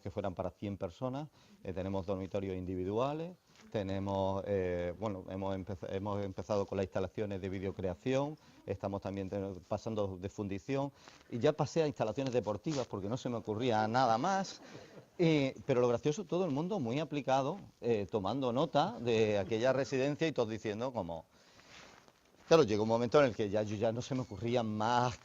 que fueran para 100 personas, tenemos dormitorios individuales, tenemos, hemos empezado con las instalaciones de videocreación, estamos también pasando de fundición, y ya pasé a instalaciones deportivas porque no se me ocurría nada más. Pero lo gracioso, todo el mundo muy aplicado, tomando nota de aquella residencia y todos diciendo como... Claro, llegó un momento en el que ya no se me ocurrían más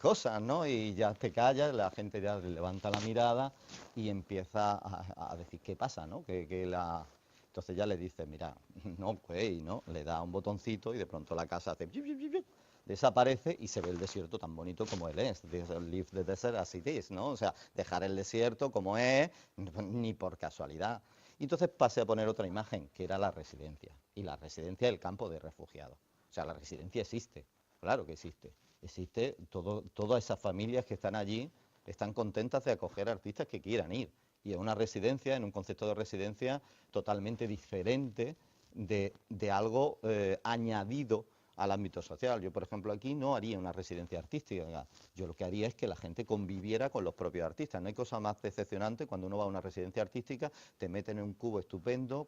cosas, ¿no? Y ya te callas, la gente ya levanta la mirada y empieza a decir, ¿qué pasa, no? Entonces ya le dice, mira, no, pues, ¿no? Le da un botoncito y de pronto la casa hace... desaparece y se ve el desierto tan bonito como él es. Leave the desert as it is, ¿no? O sea, dejar el desierto como es, ni por casualidad. Y entonces pasé a poner otra imagen, que era la residencia. Y la residencia del campo de refugiados. O sea, la residencia existe, claro que existe. Existe, todas esas familias que están allí están contentas de acoger artistas que quieran ir. Y es una residencia, en un concepto de residencia totalmente diferente de algo añadido al ámbito social. Yo, por ejemplo, aquí no haría una residencia artística. Yo lo que haría es que la gente conviviera con los propios artistas. No hay cosa más decepcionante cuando uno va a una residencia artística, te meten en un cubo estupendo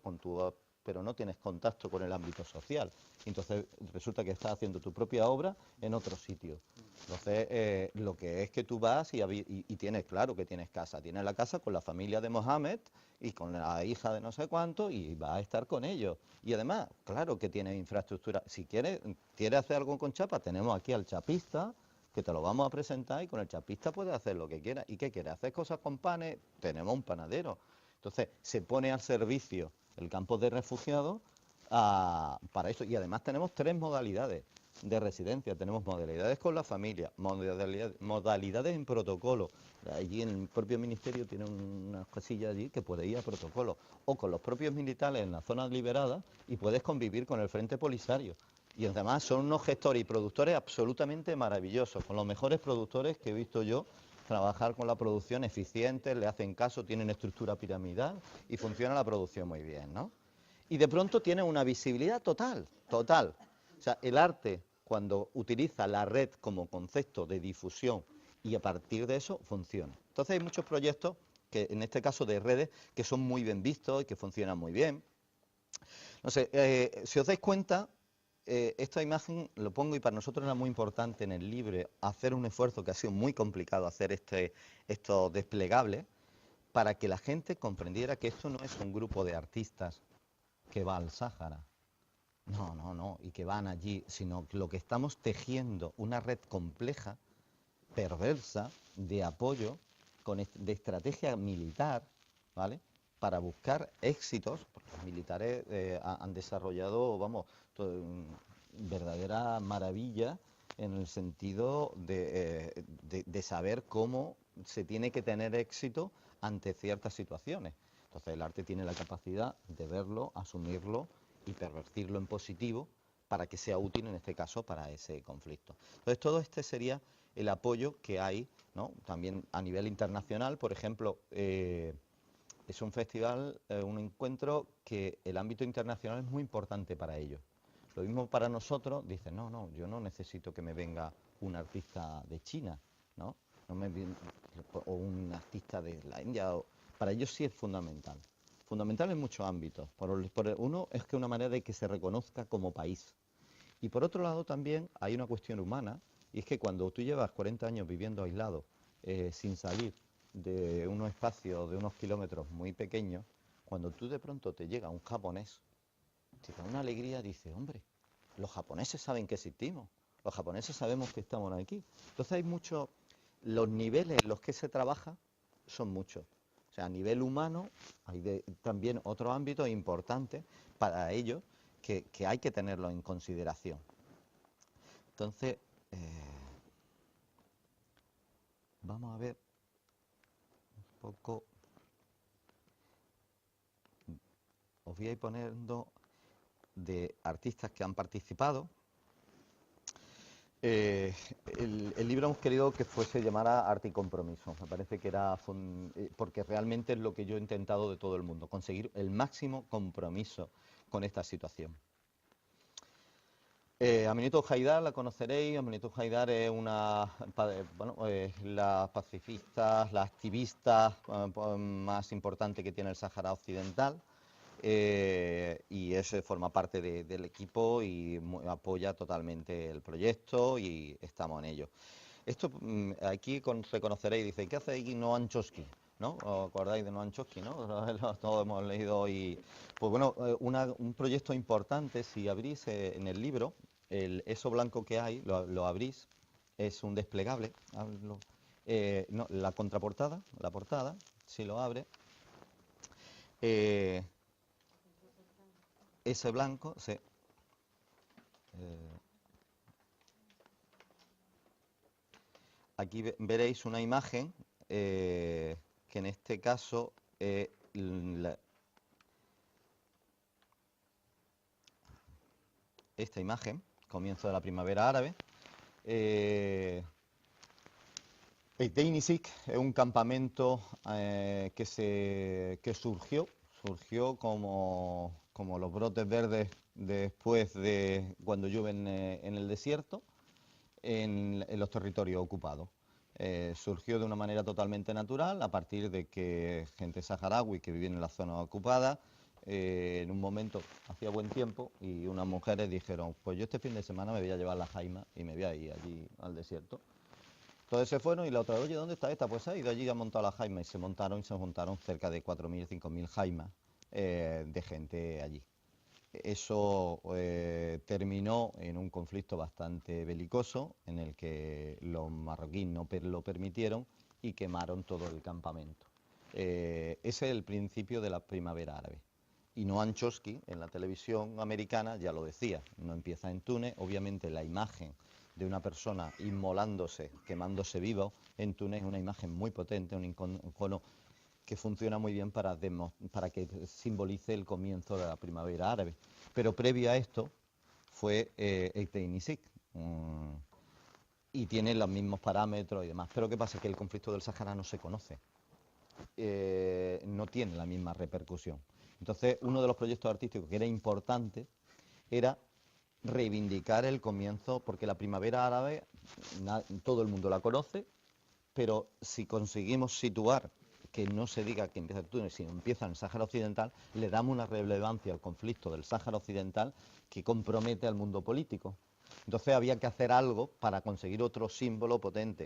pero no tienes contacto con el ámbito social. Entonces resulta que estás haciendo tu propia obra en otro sitio. Entonces lo que es que tú vas y tienes, claro que tienes casa. Tienes la casa con la familia de Mohamed y con la hija de no sé cuánto y vas a estar con ellos. Y además, claro que tienes infraestructura. Si quieres hacer algo con chapa, tenemos aquí al chapista, que te lo vamos a presentar y con el chapista puedes hacer lo que quieras. ¿Y qué quieres? ¿Hacer cosas con panes? Tenemos un panadero. Entonces se pone al servicio el campo de refugiados para eso. Y además tenemos 3 modalidades de residencia. Tenemos modalidades con la familia, modalidades en protocolo. Allí en el propio ministerio tiene unas casillas allí que puede ir a protocolo. O con los propios militares en las zonas liberadas y puedes convivir con el Frente Polisario. Y además son unos gestores y productores absolutamente maravillosos, con los mejores productores que he visto yo trabajar con la producción eficiente, le hacen caso, tienen estructura piramidal y funciona la producción muy bien, ¿no? Y de pronto tiene una visibilidad total. O sea, el arte, cuando utiliza la red como concepto de difusión y a partir de eso, funciona. Entonces hay muchos proyectos, que en este caso de redes, que son muy bien vistos y que funcionan muy bien. No sé, si os dais cuenta, esta imagen lo pongo y para nosotros era muy importante en el libro hacer un esfuerzo que ha sido muy complicado hacer estos desplegables para que la gente comprendiera que esto no es un grupo de artistas que va al Sáhara, no, y que van allí, sino que lo que estamos tejiendo una red compleja, perversa, de apoyo, de estrategia militar, ¿vale?, para buscar éxitos, porque los militares han desarrollado, vamos, verdadera maravilla en el sentido de saber cómo se tiene que tener éxito ante ciertas situaciones. Entonces el arte tiene la capacidad de verlo, asumirlo y pervertirlo en positivo para que sea útil en este caso para ese conflicto. Entonces todo este sería el apoyo que hay, ¿no? También a nivel internacional, por ejemplo, es un festival, un encuentro que el ámbito internacional es muy importante para ellos. Lo mismo para nosotros, dicen, no, yo no necesito que me venga un artista de China, ¿no? O un artista de la India. Para ellos sí es fundamental. Fundamental en muchos ámbitos. Uno es que una manera de que se reconozca como país. Y por otro lado también hay una cuestión humana, y es que cuando tú llevas 40 años viviendo aislado, sin salir de unos espacios de unos kilómetros muy pequeños, cuando tú de pronto te llega un japonés, te da una alegría, dice, hombre, los japoneses saben que existimos, los japoneses sabemos que estamos aquí. Entonces hay muchos, los niveles en los que se trabaja son muchos. O sea, a nivel humano hay también otros ámbitos importantes para ellos que hay que tenerlo en consideración. Entonces, vamos a ver un poco, os voy a ir poniendo de artistas que han participado. El libro hemos querido que se llamara Arte y Compromiso. Me parece que era porque realmente es lo que yo he intentado de todo el mundo, conseguir el máximo compromiso con esta situación. Aminatou Haidar la conoceréis. Aminatou Haidar es la pacifista, la activista más importante que tiene el Sáhara Occidental. Y forma parte del equipo y apoya totalmente el proyecto y estamos en ello. Esto aquí reconoceréis, dice, ¿qué hace aquí Noam Chomsky? ¿No? ¿Os acordáis de Noam Chomsky, no? Todos hemos leído y... Pues bueno, un proyecto importante, si abrís en el libro, eso blanco que hay, lo abrís, es un desplegable. No, la contraportada, la portada, si lo abre... ese blanco, sí. Aquí veréis una imagen que en este caso esta imagen, comienzo de la primavera árabe. Eiteh Izik es un campamento que surgió como los brotes verdes después de cuando llueven en el desierto, en los territorios ocupados. Surgió de una manera totalmente natural a partir de que gente saharaui que vivía en las zonas ocupadas, en un momento hacía buen tiempo y unas mujeres dijeron, pues yo este fin de semana me voy a llevar la jaima y me voy a ir allí al desierto. Entonces se fueron y la otra, oye, ¿dónde está esta? Pues ha ido allí, ha montado la jaima y se juntaron cerca de 4.000, 5.000 jaimas de gente allí. Eso terminó en un conflicto bastante belicoso en el que los marroquíes no lo permitieron y quemaron todo el campamento. Ese es el principio de la primavera árabe. Y Noam Chomsky en la televisión americana ya lo decía, no empieza en Túnez, obviamente la imagen de una persona inmolándose, quemándose vivo en Túnez es una imagen muy potente, un icono que funciona muy bien para que simbolice el comienzo de la primavera árabe. Pero previo a esto fue Eiteh Izik, y tiene los mismos parámetros y demás. Pero ¿qué pasa? Que el conflicto del Sáhara no se conoce, no tiene la misma repercusión. Entonces, uno de los proyectos artísticos que era importante era reivindicar el comienzo, porque la primavera árabe todo el mundo la conoce, pero si conseguimos situar que no se diga que empieza en Túnez, sino empieza en el Sáhara Occidental, le damos una relevancia al conflicto del Sáhara Occidental que compromete al mundo político. Entonces había que hacer algo para conseguir otro símbolo potente.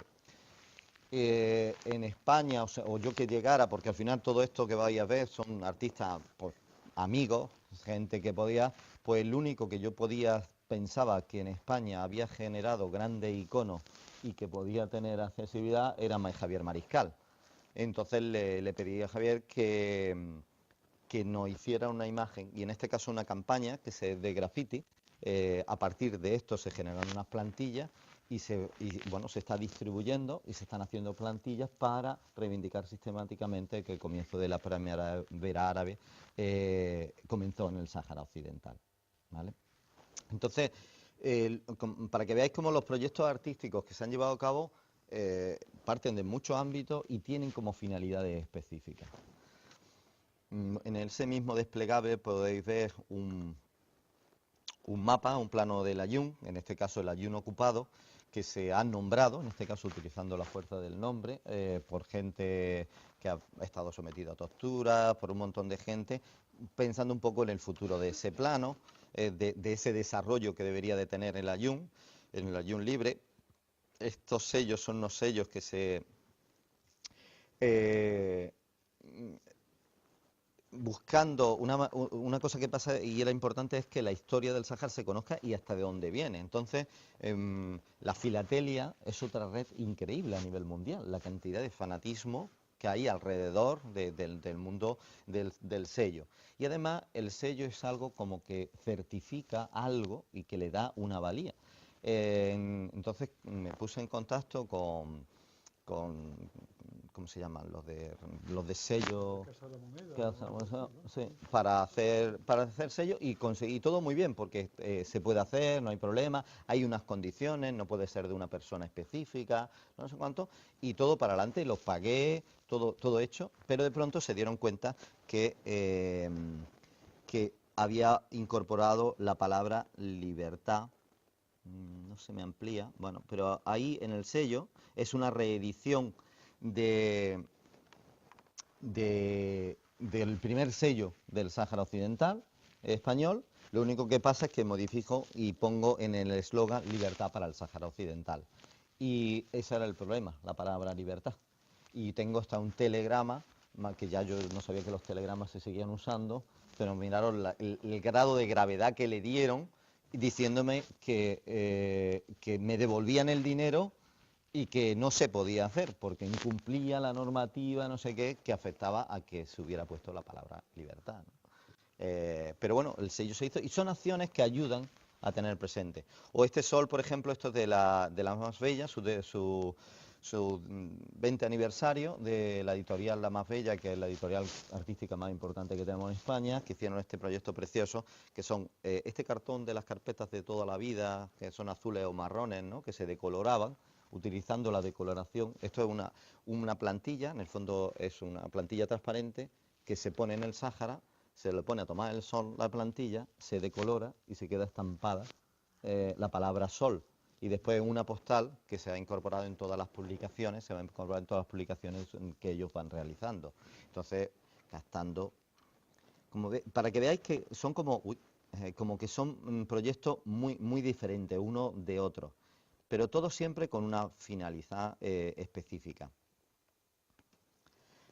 En España, o yo que llegara, porque al final todo esto que vais a ver son artistas, pues, amigos, gente que podía, pues el único que yo pensaba que en España había generado grandes iconos y que podía tener accesibilidad era Javier Mariscal. Entonces le pedí a Javier que nos hiciera una imagen, y en este caso una campaña de graffiti. A partir de esto se generan unas plantillas y se está distribuyendo y se están haciendo plantillas para reivindicar sistemáticamente que el comienzo de la primavera árabe comenzó en el Sáhara Occidental, ¿vale? Entonces, para que veáis cómo los proyectos artísticos que se han llevado a cabo parten de muchos ámbitos y tienen como finalidades específicas. En ese mismo desplegable podéis ver un mapa, un plano del Ayun, en este caso el Ayun ocupado, que se han nombrado, en este caso utilizando la fuerza del nombre, por gente que ha estado sometida a torturas, por un montón de gente, pensando un poco en el futuro de ese plano, de ese desarrollo que debería de tener el Ayun, en el Ayun libre. Estos sellos son unos sellos que se... buscando una cosa que pasa y era importante es que la historia del Sáhara se conozca y hasta de dónde viene. Entonces, la filatelia es otra red increíble a nivel mundial, la cantidad de fanatismo que hay alrededor del mundo del sello. Y además el sello es algo como que certifica algo y que le da una valía. Entonces me puse en contacto con ¿cómo se llaman? Los de sello, sí, para hacer sello y conseguir todo muy bien, porque se puede hacer, no hay problema, hay unas condiciones, no puede ser de una persona específica, no sé cuánto, y todo para adelante, los pagué, todo hecho, pero de pronto se dieron cuenta que había incorporado la palabra libertad. No se me amplía, bueno, pero ahí en el sello es una reedición del primer sello del Sáhara Occidental español. Lo único que pasa es que modifico y pongo en el eslogan libertad para el Sáhara Occidental. Y ese era el problema, la palabra libertad. Y tengo hasta un telegrama, que ya yo no sabía que los telegramas se seguían usando, pero miraron el grado de gravedad que le dieron, diciéndome que me devolvían el dinero y que no se podía hacer porque incumplía la normativa, no sé qué, que afectaba a que se hubiera puesto la palabra libertad, ¿no? Pero bueno, el sello se hizo y son acciones que ayudan a tener presente. O este sol, por ejemplo, esto es de la Más Bella, su 20 aniversario de la editorial La Más Bella, que es la editorial artística más importante que tenemos en España, que hicieron este proyecto precioso, que son este cartón de las carpetas de toda la vida, que son azules o marrones, ¿no?, que se decoloraban, utilizando la decoloración. Esto es una plantilla, en el fondo es una plantilla transparente que se pone en el Sáhara, se le pone a tomar el sol la plantilla, se decolora y se queda estampada la palabra sol. Y después una postal que se ha incorporado en todas las publicaciones, se va a incorporar en todas las publicaciones que ellos van realizando. Entonces, gastando, para que veáis que son como que son proyectos muy diferentes uno de otro, pero todo siempre con una finalidad específica.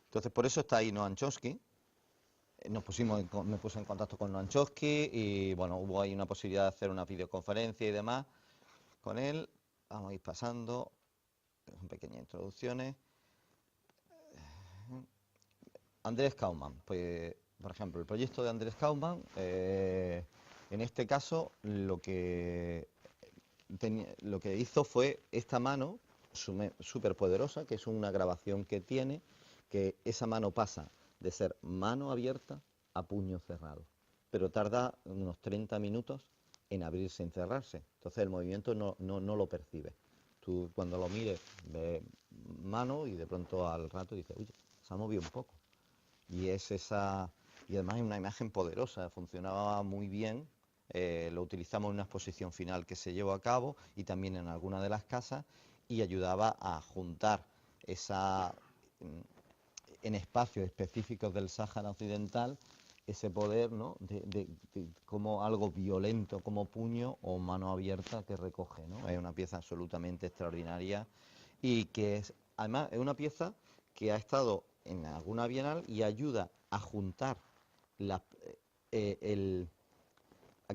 Entonces, por eso está ahí Noam Chomsky. Me puse en contacto con Noam Chomsky y bueno, hubo ahí una posibilidad de hacer una videoconferencia y demás con él. Vamos a ir pasando, son pequeñas introducciones. Andrés Kaumann, pues, por ejemplo, el proyecto de Andrés Kaumann, en este caso lo que hizo fue esta mano súper poderosa, que es una grabación que tiene, que esa mano pasa de ser mano abierta a puño cerrado, pero tarda unos 30 minutos en abrirse y cerrarse. Entonces el movimiento no lo percibe. Tú cuando lo mires ves mano y de pronto al rato dices, oye, se ha movido un poco. Y además es una imagen poderosa, funcionaba muy bien. Lo utilizamos en una exposición final que se llevó a cabo y también en alguna de las casas, y ayudaba a juntar en espacios específicos del Sáhara Occidental ese poder, ¿no?, de como algo violento como puño o mano abierta que recoge, ¿no? Es una pieza absolutamente extraordinaria y que además es una pieza que ha estado en alguna bienal y ayuda a juntar a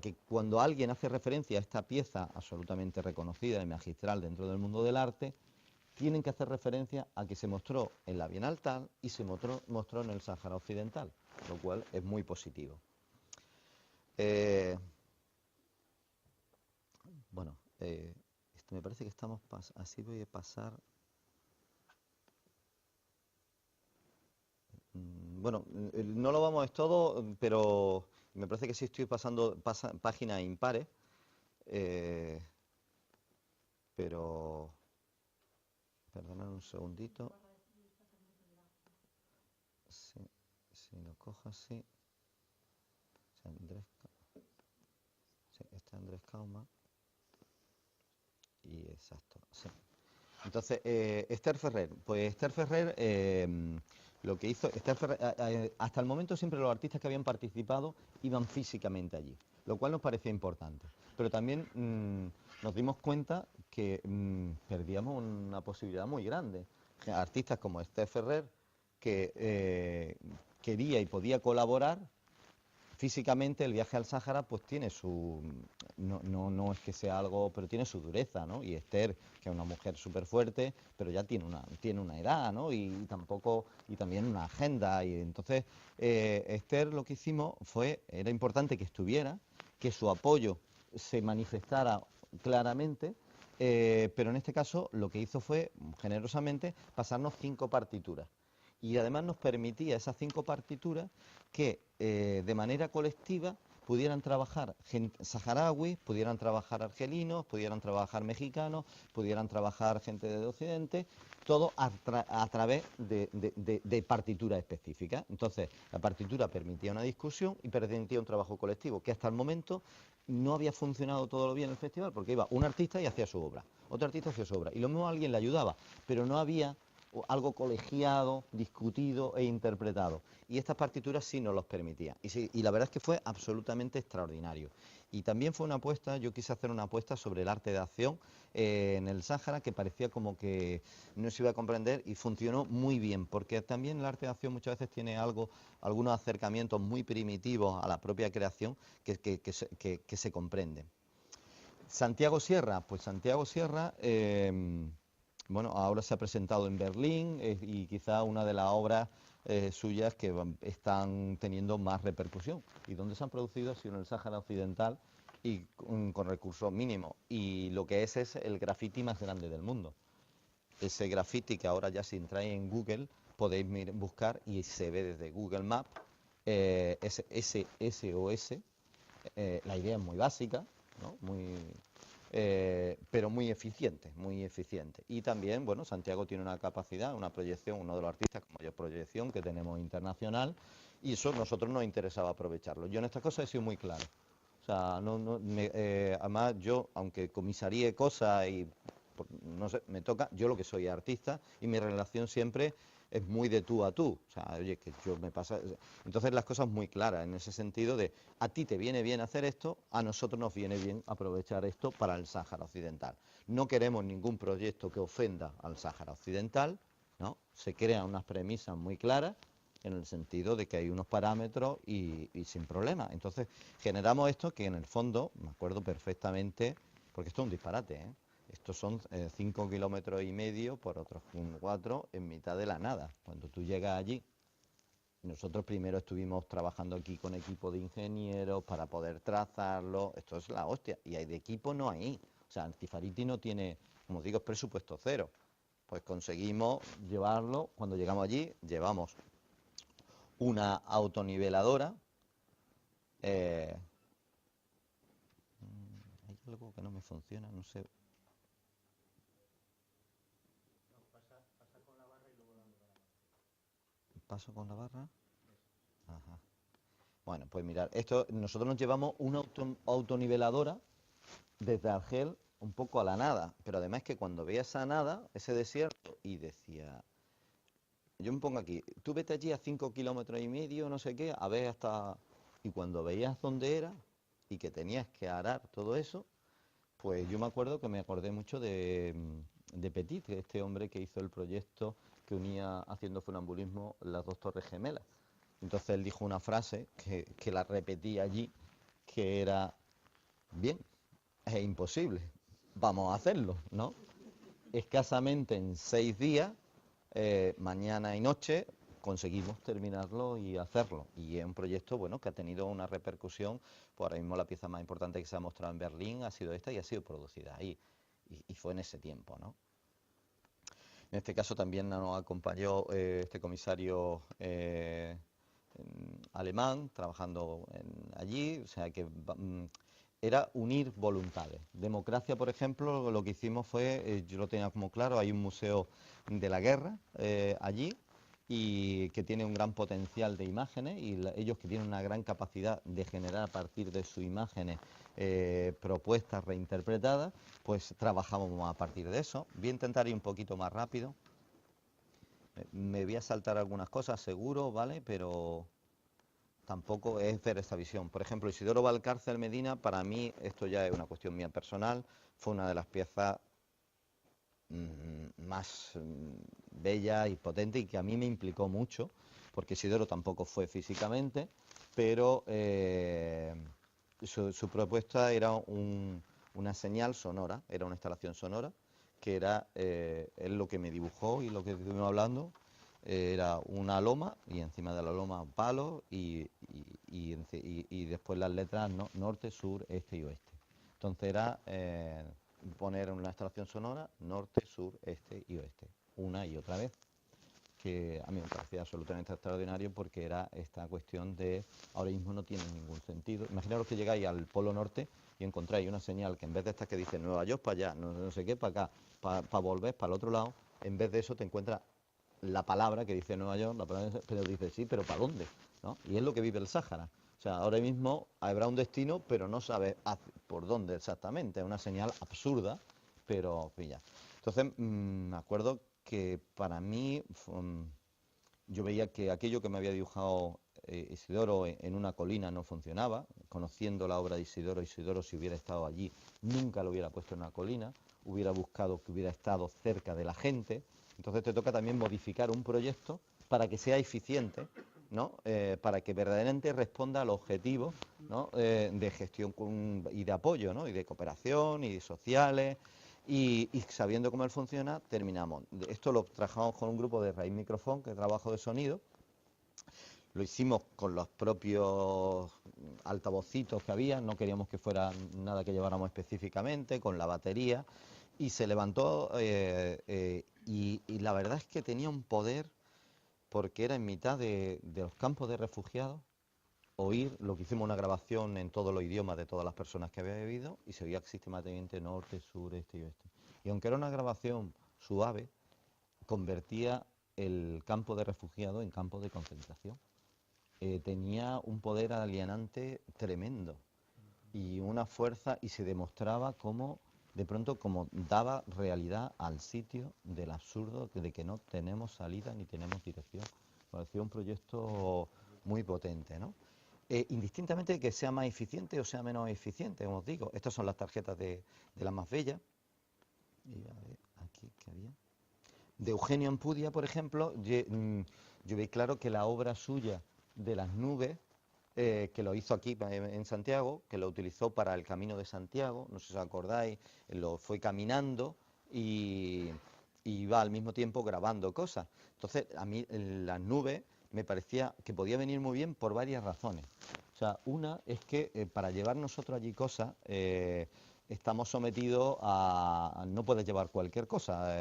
que cuando alguien hace referencia a esta pieza absolutamente reconocida y magistral dentro del mundo del arte, tienen que hacer referencia a que se mostró en la Bienal tal y se mostró en el Sáhara Occidental, lo cual es muy positivo. Bueno, me parece que estamos así voy a pasar. Bueno, no lo vamos a ver todo, pero me parece que sí estoy pasando páginas impares, eh, pero, perdonad un segundito, si lo cojo así, Andrés Kauma, y exacto, sí. Entonces, Esther Ferrer, lo que hizo, Esther Ferrer, hasta el momento siempre los artistas que habían participado iban físicamente allí, lo cual nos parecía importante, pero también nos dimos cuenta que perdíamos una posibilidad muy grande. Artistas como Esther Ferrer, que quería y podía colaborar. Físicamente el viaje al Sáhara pues tiene su, no es que sea algo, pero tiene su dureza, ¿no? Y Esther, que es una mujer súper fuerte, pero ya tiene una edad, ¿no? Y tampoco, y también una agenda, y entonces Esther lo que hicimos era importante que estuviera, que su apoyo se manifestara claramente, pero en este caso lo que hizo fue, generosamente, pasarnos 5 partituras. Y además nos permitía esas 5 partituras que de manera colectiva pudieran trabajar saharauis, pudieran trabajar argelinos, pudieran trabajar mexicanos, pudieran trabajar gente de Occidente, todo a través de partituras específicas. Entonces, la partitura permitía una discusión y permitía un trabajo colectivo, que hasta el momento no había funcionado todo lo bien en el festival, porque iba un artista y hacía su obra, otro artista hacía su obra, y lo mismo alguien le ayudaba, pero no había algo colegiado, discutido e interpretado. Y estas partituras sí nos los permitían. Y la verdad es que fue absolutamente extraordinario. Y también fue una apuesta, yo quise hacer una apuesta sobre el arte de acción en el Sáhara, que parecía como que no se iba a comprender, y funcionó muy bien, porque también el arte de acción muchas veces tiene algunos acercamientos muy primitivos a la propia creación que se comprenden. Santiago Sierra, pues Santiago Sierra... bueno, ahora se ha presentado en Berlín y quizá una de las obras suyas que están teniendo más repercusión. Y donde se han producido ha sido en el Sáhara Occidental y con recursos mínimos. Y lo que es el graffiti más grande del mundo. Ese graffiti que ahora ya si entráis en Google podéis buscar y se ve desde Google Maps, es SOS. La idea es muy básica, ¿no? Pero muy eficiente, muy eficiente. Y también, bueno, Santiago tiene una capacidad, una proyección, uno de los artistas con mayor proyección que tenemos internacional, y eso a nosotros nos interesaba aprovecharlo. Yo en estas cosas he sido muy claro. O sea, además yo, aunque comisaríe cosas y, no sé, me toca, yo lo que soy artista y mi relación siempre es muy de tú a tú. O sea, oye, que yo me pasa... Entonces las cosas muy claras, en ese sentido de, a ti te viene bien hacer esto, a nosotros nos viene bien aprovechar esto para el Sáhara Occidental. No queremos ningún proyecto que ofenda al Sáhara Occidental, ¿no? Se crean unas premisas muy claras, en el sentido de que hay unos parámetros y sin problema. Entonces, generamos esto que en el fondo, me acuerdo perfectamente, porque esto es un disparate, ¿eh? Estos son 5,5 kilómetros por otros 4 en mitad de la nada. Cuando tú llegas allí, nosotros primero estuvimos trabajando aquí con equipo de ingenieros para poder trazarlo. Esto es la hostia. Y hay de equipo no hay. O sea, Antifariti no tiene, como digo, es presupuesto cero. Pues conseguimos llevarlo. Cuando llegamos allí, llevamos una autoniveladora. Hay algo que no me funciona, no sé. ¿Paso con la barra? Ajá. Bueno, pues mirad, nosotros nos llevamos una autoniveladora desde Argel un poco a la nada, pero además que cuando veía esa nada, ese desierto, y decía, yo me pongo aquí, tú vete allí a 5,5 kilómetros, no sé qué, a ver hasta... Y cuando veías dónde era y que tenías que arar todo eso, pues yo me acuerdo que me acordé mucho de Petit, este hombre que hizo el proyecto que unía haciendo funambulismo las 2 torres gemelas. Entonces él dijo una frase que la repetí allí, que era, bien, es imposible, vamos a hacerlo, ¿no? Escasamente en 6 días, mañana y noche, conseguimos terminarlo y hacerlo. Y es un proyecto, bueno, que ha tenido una repercusión. Pues ahora mismo la pieza más importante que se ha mostrado en Berlín ha sido esta y ha sido producida ahí. Y fue en ese tiempo, ¿no? En este caso también nos acompañó este comisario alemán trabajando allí, o sea que era unir voluntades. Democracia, por ejemplo, lo que hicimos fue, yo lo tenía como claro, hay un museo de la guerra allí, y que tiene un gran potencial de imágenes, y ellos que tienen una gran capacidad de generar a partir de sus imágenes propuestas reinterpretadas, pues trabajamos a partir de eso. Voy a intentar ir un poquito más rápido. Me voy a saltar algunas cosas, seguro, ¿vale? Pero tampoco es ver esta visión. Por ejemplo, Isidoro Valcárcel Medina, para mí, esto ya es una cuestión mía personal, fue una de las piezas más bella y potente, y que a mí me implicó mucho, porque Isidoro tampoco fue físicamente, pero su propuesta era una señal sonora, era una instalación sonora, que era él lo que me dibujó, y lo que estuvimos hablando, era una loma, y encima de la loma un palo, y después las letras norte, sur, este y oeste. Entonces era poner una instalación sonora norte, sur, este y oeste, una y otra vez, que a mí me parecía absolutamente extraordinario, porque era esta cuestión de ahora mismo no tiene ningún sentido. Imaginaros que llegáis al Polo Norte y encontráis una señal que, en vez de esta que dice Nueva York para allá, no sé qué, para acá, para volver para el otro lado, en vez de eso te encuentras la palabra que dice Nueva York, pero dices, sí, pero ¿para dónde? ¿No? Y es lo que vive el Sáhara. O sea, ahora mismo habrá un destino, pero no sabes por dónde exactamente. Es una señal absurda, pero pilla. Entonces, me acuerdo que para mí, yo veía que aquello que me había dibujado Isidoro en una colina no funcionaba. Conociendo la obra de Isidoro, si hubiera estado allí, nunca lo hubiera puesto en una colina, hubiera buscado que hubiera estado cerca de la gente. Entonces te toca también modificar un proyecto para que sea eficiente, ¿no? Para que verdaderamente responda al objetivo, ¿no? De gestión y de apoyo, ¿no? Y de cooperación y de sociales, y sabiendo cómo él funciona, terminamos. Esto lo trabajamos con un grupo de Raíz Microfón, que es trabajo de sonido. Lo hicimos con los propios altavocitos que había, no queríamos que fuera nada que lleváramos específicamente, con la batería, y se levantó, y la verdad es que tenía un poder, porque era en mitad de los campos de refugiados, oír lo que hicimos, una grabación en todos los idiomas de todas las personas que había vivido, y se oía sistemáticamente norte, sur, este y oeste. Y aunque era una grabación suave, convertía el campo de refugiados en campo de concentración. Tenía un poder alienante tremendo y una fuerza, y se demostraba cómo, de pronto, como daba realidad al sitio del absurdo de que no tenemos salida ni tenemos dirección. Parecía un proyecto muy potente, ¿no? Indistintamente de que sea más eficiente o sea menos eficiente, como os digo. Estas son las tarjetas de las más bellas. Y a ver, aquí, ¿qué había? De Eugenio Ampudia, por ejemplo, yo vi claro que la obra suya de las nubes, que lo hizo aquí en Santiago, que lo utilizó para el Camino de Santiago, no sé si os acordáis, lo fue caminando y iba al mismo tiempo grabando cosas. Entonces, a mí las nubes me parecía que podía venir muy bien por varias razones. O sea, una es que para llevar nosotros allí cosas, estamos sometidos a no puedes llevar cualquier cosa.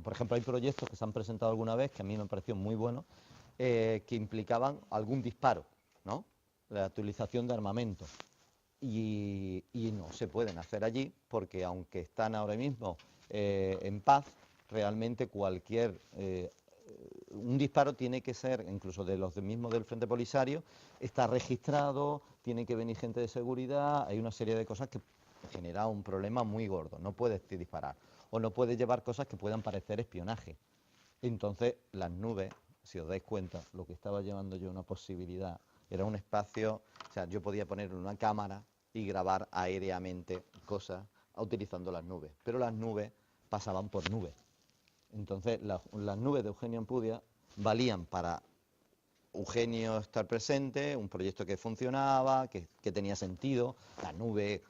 Por ejemplo, hay proyectos que se han presentado alguna vez que a mí me pareció muy buenos, que implicaban algún disparo, ¿no? La utilización de armamento. Y no se pueden hacer allí, porque aunque están ahora mismo en paz, realmente un disparo tiene que ser, incluso de los mismos del Frente Polisario, está registrado, tiene que venir gente de seguridad, hay una serie de cosas que genera un problema muy gordo. No puedes disparar, o no puedes llevar cosas que puedan parecer espionaje. Entonces, las nubes, si os dais cuenta, lo que estaba llevando yo, una posibilidad, era un espacio, o sea, yo podía poner una cámara y grabar aéreamente cosas utilizando las nubes, pero las nubes pasaban por nubes. Entonces, las nubes de Eugenio Ampudia valían para Eugenio estar presente, un proyecto que funcionaba, que tenía sentido, la nube,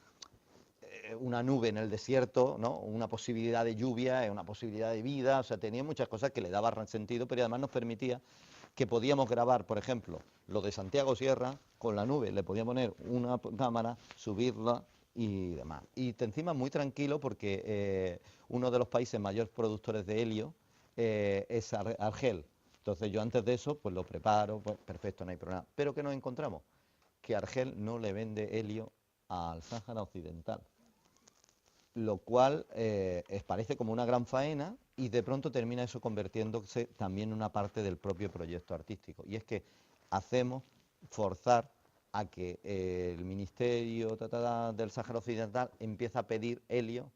una nube en el desierto, ¿no? Una posibilidad de lluvia, una posibilidad de vida, o sea, tenía muchas cosas que le daban sentido, pero además nos permitía que podíamos grabar, por ejemplo, lo de Santiago Sierra con la nube, le podía poner una cámara, subirla y demás. Y encima muy tranquilo, porque uno de los países mayores productores de helio es Argel. Entonces yo antes de eso pues lo preparo, pues perfecto, no hay problema. Pero ¿qué nos encontramos? Que Argel no le vende helio al Sáhara Occidental, lo cual parece como una gran faena y de pronto termina eso convirtiéndose también en una parte del propio proyecto artístico. Y es que hacemos forzar a que el Ministerio del Sáhara Occidental empiece a pedir helio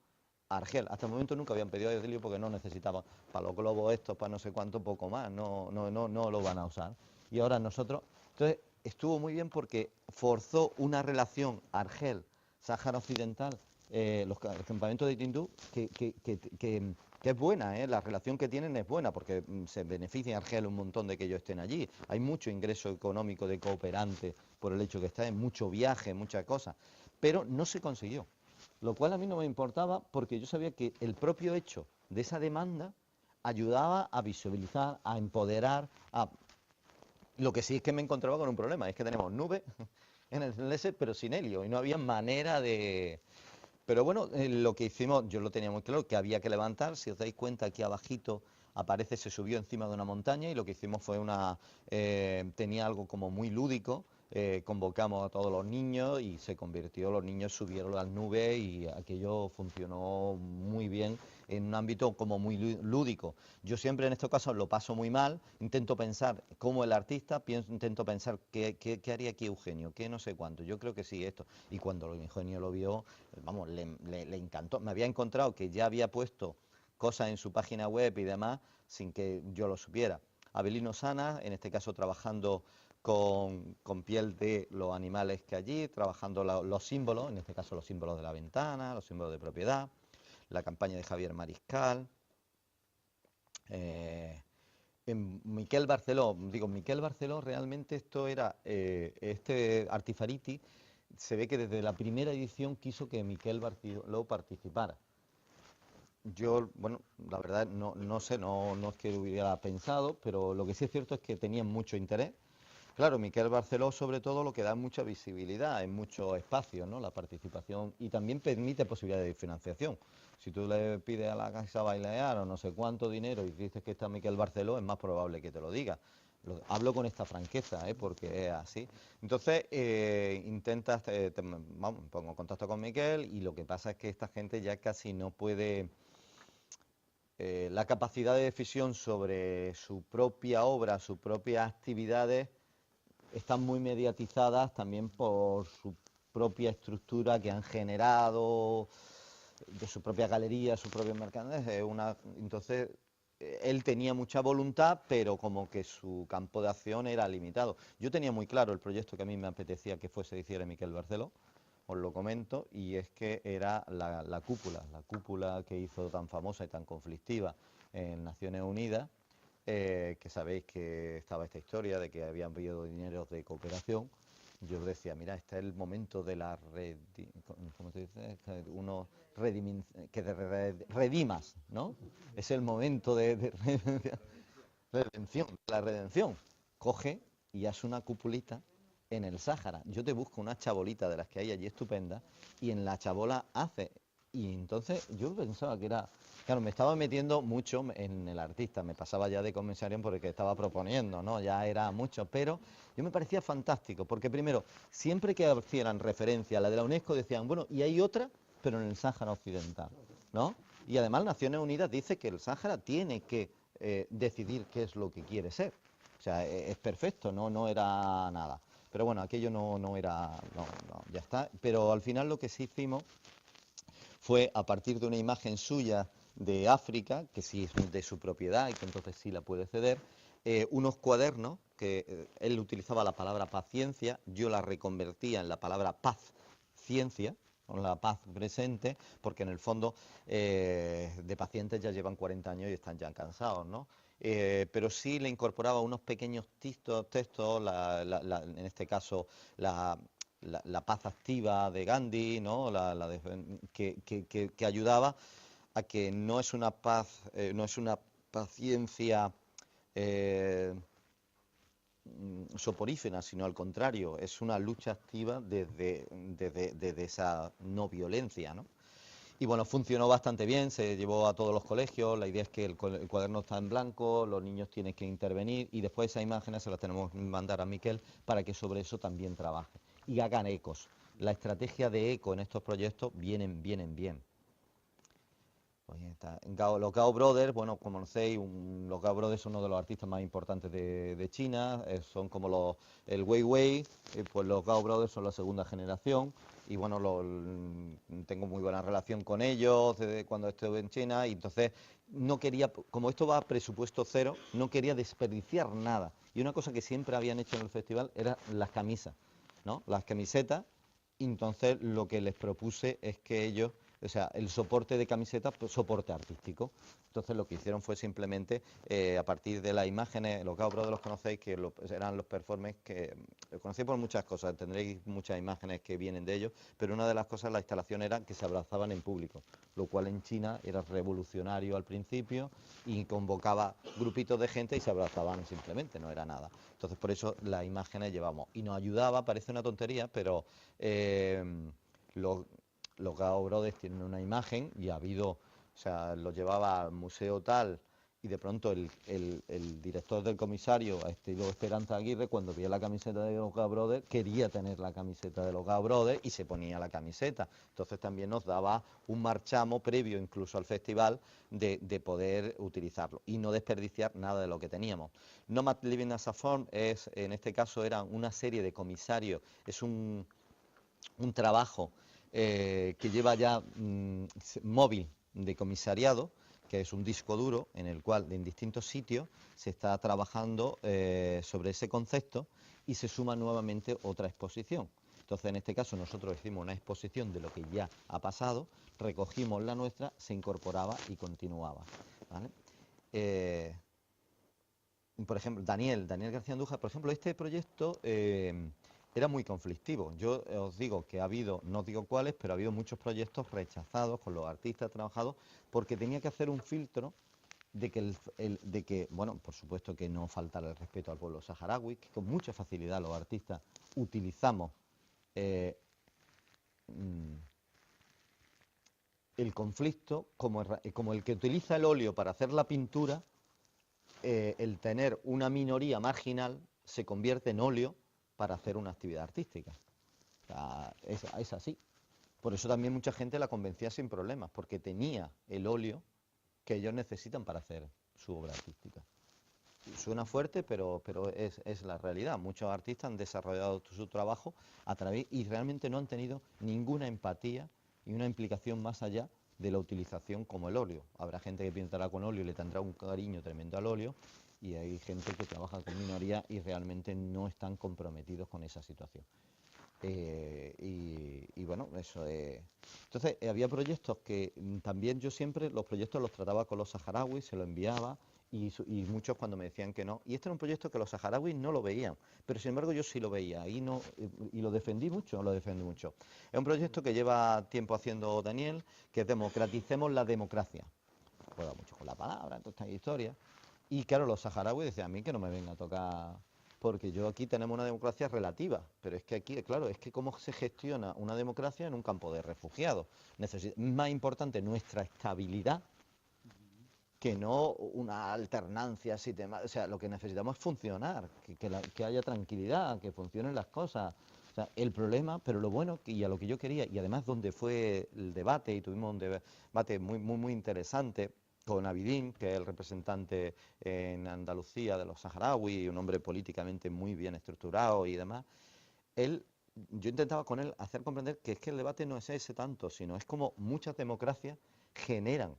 a Argel. Hasta el momento nunca habían pedido helio porque no necesitaban, para los globos estos, para no sé cuánto, poco más, no lo van a usar. Y ahora nosotros, entonces estuvo muy bien porque forzó una relación Argel-Sáhara Occidental, el campamento de Tindú, que es buena, la relación que tienen es buena, porque se beneficia Argel un montón de que ellos estén allí. Hay mucho ingreso económico de cooperantes por el hecho que estén, mucho viaje, muchas cosas, pero no se consiguió. Lo cual a mí no me importaba porque yo sabía que el propio hecho de esa demanda ayudaba a visibilizar, a empoderar, a... Lo que sí es que me encontraba con un problema, es que tenemos nubes en el láser, pero sin helio, y no había manera de... Pero bueno, lo que hicimos, yo lo tenía muy claro, que había que levantar. Si os dais cuenta, aquí abajito aparece, se subió encima de una montaña y lo que hicimos fue tenía algo como muy lúdico. Convocamos a todos los niños y se convirtió, los niños subieron las nubes y aquello funcionó muy bien en un ámbito como muy lúdico. Yo siempre en estos casos lo paso muy mal, intento pensar como el artista, intento pensar qué haría aquí Eugenio, qué no sé cuánto, yo creo que sí esto. Y cuando Eugenio lo vio, vamos, le encantó. Me había encontrado que ya había puesto cosas en su página web y demás sin que yo lo supiera. Abelino Sana, en este caso trabajando con piel de los animales que allí, trabajando los símbolos, en este caso los símbolos de la ventana, los símbolos de propiedad, la campaña de Javier Mariscal, Miquel Barceló realmente esto era, este Artifariti, se ve que desde la primera edición quiso que Miquel Barceló participara. Yo, bueno, la verdad no sé, no es que hubiera pensado, pero lo que sí es cierto es que tenían mucho interés. Claro, Miquel Barceló sobre todo lo que da mucha visibilidad en muchos espacios, ¿no? La participación y también permite posibilidades de financiación. Si tú le pides a la Casa Balear o no sé cuánto dinero y dices que está Miquel Barceló, es más probable que te lo diga. Hablo con esta franqueza, porque es así. Entonces, intentas, vamos, me pongo en contacto con Miquel y lo que pasa es que esta gente ya casi no puede... la capacidad de decisión sobre su propia obra, sus propias actividades, están muy mediatizadas también por su propia estructura que han generado, de su propia galería, sus propios mercados. Entonces, él tenía mucha voluntad, pero como que su campo de acción era limitado. Yo tenía muy claro el proyecto que a mí me apetecía que fuese hiciera Miquel Barceló, os lo comento, y es que era la cúpula que hizo tan famosa y tan conflictiva en Naciones Unidas, que sabéis que estaba esta historia de que habían pedido dinero de cooperación. Yo decía, mira, este es el momento de la ¿cómo se dice? Redimas, ¿no? Es el momento de redención, la redención. Coge y hace una cupulita en el Sáhara. Yo te busco una chabolita de las que hay allí estupenda y en la chabola hace. Y entonces yo pensaba que era... Claro, me estaba metiendo mucho en el artista, me pasaba ya de comisario porque estaba proponiendo, ¿no? Ya era mucho, pero yo me parecía fantástico, porque primero, siempre que hicieran referencia a la de la UNESCO decían, bueno, y hay otra, pero en el Sáhara Occidental, ¿no? Y además Naciones Unidas dice que el Sáhara tiene que decidir qué es lo que quiere ser. O sea, es perfecto, no era nada. Pero bueno, aquello no era, ya está. Pero al final lo que sí hicimos fue, a partir de una imagen suya de África, que sí es de su propiedad y que entonces sí la puede ceder, unos cuadernos, que él utilizaba la palabra paciencia, yo la reconvertía en la palabra paz-ciencia, con la paz presente, porque en el fondo de pacientes ya llevan 40 años y están ya cansados, ¿no? Pero sí le incorporaba unos pequeños textos, en este caso la paz activa de Gandhi, ¿no? Que ayudaba a que no es una paz, no es una paciencia soporífera, sino al contrario, es una lucha activa desde esa no violencia, ¿no? Y bueno, funcionó bastante bien, se llevó a todos los colegios, la idea es que el cuaderno está en blanco, los niños tienen que intervenir y después esas imágenes se las tenemos que mandar a Miquel para que sobre eso también trabaje y hagan ecos. la estrategia de eco en estos proyectos vienen bien. Pues está. Los Gao Brothers, bueno, como conocéis, los Gao Brothers son uno de los artistas más importantes de China, son como el Weiwei, pues los Gao Brothers son la segunda generación, y bueno, tengo muy buena relación con ellos desde cuando estuve en China, y entonces no quería, como esto va a presupuesto cero, no quería desperdiciar nada. Y una cosa que siempre habían hecho en el festival eran las camisas, ¿no? Las camisetas, y entonces lo que les propuse es que ellos, o sea, el soporte de camisetas, pues, soporte artístico. Entonces lo que hicieron fue simplemente, a partir de las imágenes, los Gao Brothers los conocéis, que eran los performers que los conocéis por muchas cosas, tendréis muchas imágenes que vienen de ellos, pero una de las cosas, la instalación era que se abrazaban en público, lo cual en China era revolucionario al principio y convocaba grupitos de gente y se abrazaban simplemente, no era nada. Entonces por eso las imágenes llevamos. Y nos ayudaba, parece una tontería, pero los Gao Brothers tienen una imagen y ha habido, o sea, lo llevaba al museo tal, y de pronto el director del comisario, a estilo Esperanza Aguirre, cuando veía la camiseta de los Gao Brothers, quería tener la camiseta de los Gao Brothers y se ponía la camiseta. Entonces también nos daba un marchamo previo incluso al festival de poder utilizarlo y no desperdiciar nada de lo que teníamos. Nomad Living as a Form en este caso era una serie de comisarios, es un trabajo que lleva ya móvil de comisariado, que es un disco duro en el cual en distintos sitios se está trabajando sobre ese concepto y se suma nuevamente otra exposición. Entonces, en este caso, nosotros hicimos una exposición de lo que ya ha pasado, recogimos la nuestra, se incorporaba y continuaba, ¿vale? Por ejemplo, Daniel García Andújar, por ejemplo, este proyecto era muy conflictivo. Yo os digo que ha habido, no os digo cuáles, pero ha habido muchos proyectos rechazados con los artistas trabajados porque tenía que hacer un filtro de que, bueno, por supuesto que no faltara el respeto al pueblo saharaui, que con mucha facilidad los artistas utilizamos el conflicto como el que utiliza el óleo para hacer la pintura. El tener una minoría marginal se convierte en óleo para hacer una actividad artística. O sea, es así. Por eso también mucha gente la convencía sin problemas, porque tenía el óleo que ellos necesitan para hacer su obra artística. Suena fuerte, pero es la realidad. Muchos artistas han desarrollado su trabajo a través y realmente no han tenido ninguna empatía y una implicación más allá de la utilización como el óleo. Habrá gente que pintará con óleo y le tendrá un cariño tremendo al óleo, y hay gente que trabaja con minoría y realmente no están comprometidos con esa situación. Y bueno, eso es. Entonces, había proyectos que también yo siempre, los proyectos los trataba con los saharauis, se los enviaba, y muchos cuando me decían que no. Y este era un proyecto que los saharauis no lo veían, pero sin embargo yo sí lo veía y lo defendí mucho, Es un proyecto que lleva tiempo haciendo Daniel, que es democraticemos la democracia. Juega mucho con la palabra, toda esta historia. Y claro, los saharauis decían a mí que no me venga a tocar, porque yo aquí tenemos una democracia relativa, pero es que aquí, claro, es que cómo se gestiona una democracia en un campo de refugiados. Es más importante nuestra estabilidad que no una alternancia sistemática. O sea, lo que necesitamos es funcionar, que haya tranquilidad, que funcionen las cosas. O sea, el problema, pero lo bueno, y a lo que yo quería, y además donde fue el debate, y tuvimos un debate muy interesante con Abidín, que es el representante en Andalucía de los saharauis, un hombre políticamente muy bien estructurado y demás. Yo intentaba con él hacer comprender que es que el debate no es ese tanto, sino es como muchas democracias generan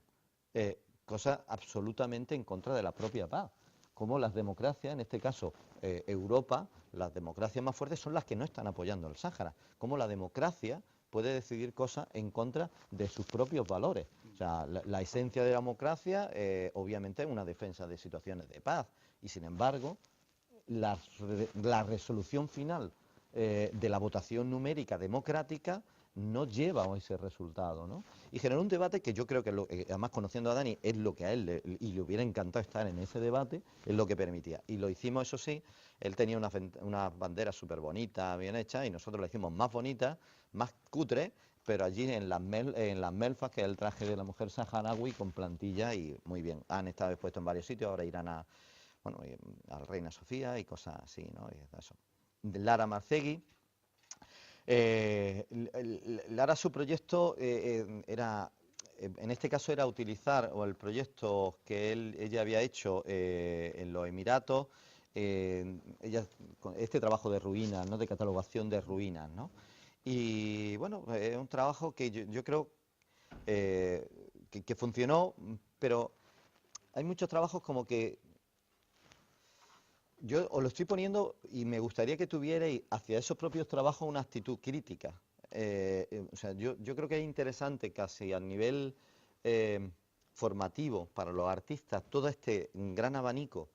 cosas absolutamente en contra de la propia paz. Como las democracias, en este caso Europa, las democracias más fuertes son las que no están apoyando el Sáhara. Como la democracia puede decidir cosas en contra de sus propios valores. O sea, la esencia de la democracia obviamente es una defensa de situaciones de paz. Y sin embargo, la resolución final de la votación numérica democrática no lleva a ese resultado, ¿no? Y generó un debate que yo creo que, además conociendo a Dani, es lo que a él y le hubiera encantado estar en ese debate, es lo que permitía. Y lo hicimos, eso sí, él tenía una bandera súper bonita, bien hecha, y nosotros la hicimos más bonita, más cutre, pero allí en las melfas, que es el traje de la mujer saharaui, con plantilla y muy bien. Han estado expuestos en varios sitios, ahora irán a Reina Sofía y cosas así, ¿no? Y eso. Lara Marcegui. Lara, su proyecto era, en este caso era utilizar o el proyecto que ella había hecho en los Emiratos, este trabajo de ruinas, ¿no? De catalogación de ruinas, ¿no? Y bueno, es un trabajo que yo creo que funcionó, pero hay muchos trabajos como que yo os lo estoy poniendo y me gustaría que tuvierais hacia esos propios trabajos una actitud crítica. O sea, yo creo que es interesante casi a nivel formativo para los artistas todo este gran abanico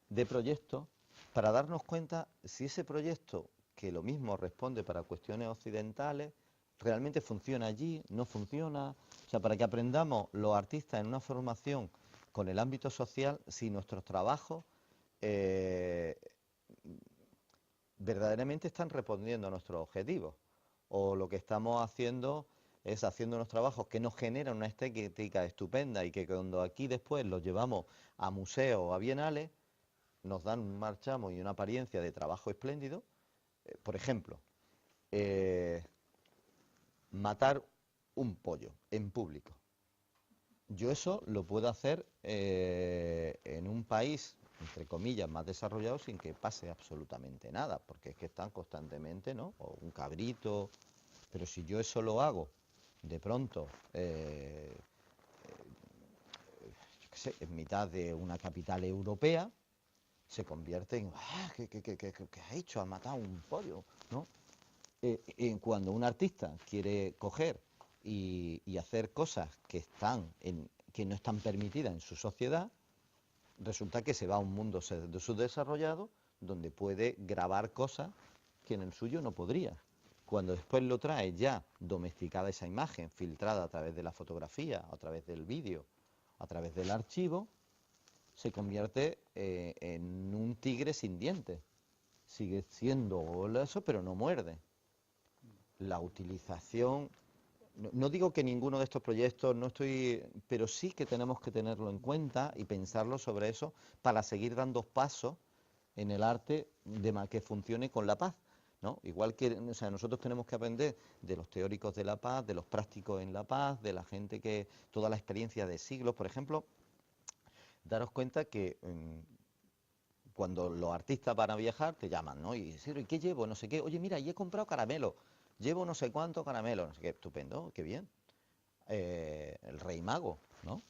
de proyectos para darnos cuenta si ese proyecto, que lo mismo responde para cuestiones occidentales, realmente funciona allí, no funciona. O sea, para que aprendamos los artistas en una formación con el ámbito social, si nuestros trabajos eh, verdaderamente están respondiendo a nuestros objetivos. O lo que estamos haciendo es haciendo unos trabajos que nos generan una estética estupenda y que cuando aquí después los llevamos a museos o a bienales, nos dan un marchamo y una apariencia de trabajo espléndido. Por ejemplo, matar un pollo en público. Yo eso lo puedo hacer en un país, entre comillas, más desarrollado sin que pase absolutamente nada, porque es que están constantemente, ¿no? O un cabrito. Pero si yo eso lo hago de pronto, yo qué sé, en mitad de una capital europea, se convierte en, ¿qué ha hecho? Ha matado un pollo, ¿no? Cuando un artista quiere coger y hacer cosas que no están permitidas en su sociedad, resulta que se va a un mundo subdesarrollado donde puede grabar cosas que en el suyo no podría. Cuando después lo trae ya domesticada esa imagen, filtrada a través de la fotografía, a través del vídeo, a través del archivo, se convierte en un tigre sin dientes. Sigue siendo eso, pero no muerde. La utilización, no digo que ninguno de estos proyectos, pero sí que tenemos que tenerlo en cuenta y pensarlo sobre eso para seguir dando pasos en el arte que funcione con la paz, ¿no? Igual que, o sea, nosotros tenemos que aprender de los teóricos de la paz, de los prácticos en la paz, de la gente que toda la experiencia de siglos, por ejemplo, daros cuenta que cuando los artistas van a viajar te llaman, ¿no? Y dicen, ¿y qué llevo? No sé qué. Oye, mira, y he comprado caramelo. Llevo no sé cuánto caramelo. No sé qué. Estupendo, qué bien. El rey mago, ¿no?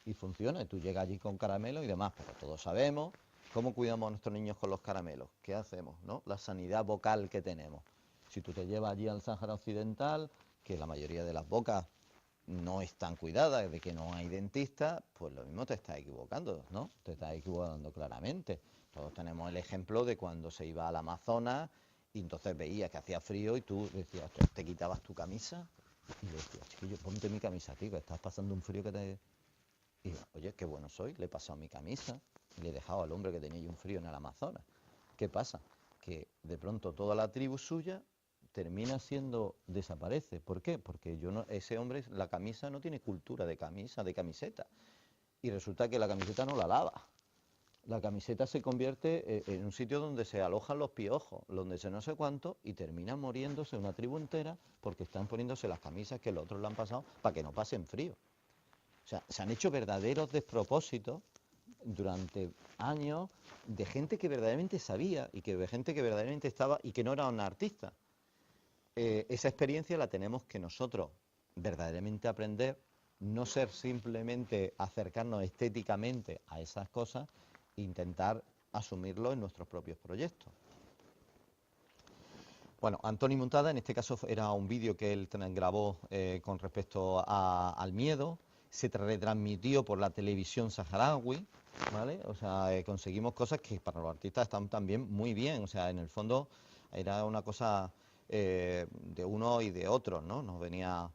Y funciona. Y tú llegas allí con caramelo y demás. Pero todos sabemos cómo cuidamos a nuestros niños con los caramelos. ¿Qué hacemos, no? La sanidad vocal que tenemos. Si tú te llevas allí al Sáhara Occidental, que la mayoría de las bocas no están cuidadas, de que no hay dentista, pues lo mismo te estás equivocando, ¿no? Te estás equivocando claramente. Todos tenemos el ejemplo de cuando se iba al Amazonas y entonces veías que hacía frío y tú decías, te quitabas tu camisa y le decías, chiquillo, ponte mi camisa, tío, que estás pasando un frío que te... Y yo, oye, qué bueno soy, le he pasado mi camisa y le he dejado al hombre que tenía yo un frío en el Amazonas. ¿Qué pasa? Que de pronto toda la tribu suya termina siendo, desaparece. ¿Por qué? Porque ese hombre, la camisa no tiene cultura de camisa, de camiseta. Y resulta que la camiseta no la lava. La camiseta se convierte en un sitio donde se alojan los piojos, donde se no sé cuánto, y termina muriéndose una tribu entera porque están poniéndose las camisas que los otros le han pasado para que no pasen frío. O sea, se han hecho verdaderos despropósitos durante años de gente que verdaderamente sabía y de gente que verdaderamente estaba y que no era un artista. Esa experiencia la tenemos que nosotros verdaderamente aprender, no ser simplemente acercarnos estéticamente a esas cosas e intentar asumirlo en nuestros propios proyectos. Bueno, Antoni Muntada, en este caso era un vídeo que él grabó con respecto al miedo, se retransmitió por la televisión saharaui, ¿vale? O sea, conseguimos cosas que para los artistas están también muy bien, o sea, en el fondo era una cosa de uno y de otro, ¿no? Nos venía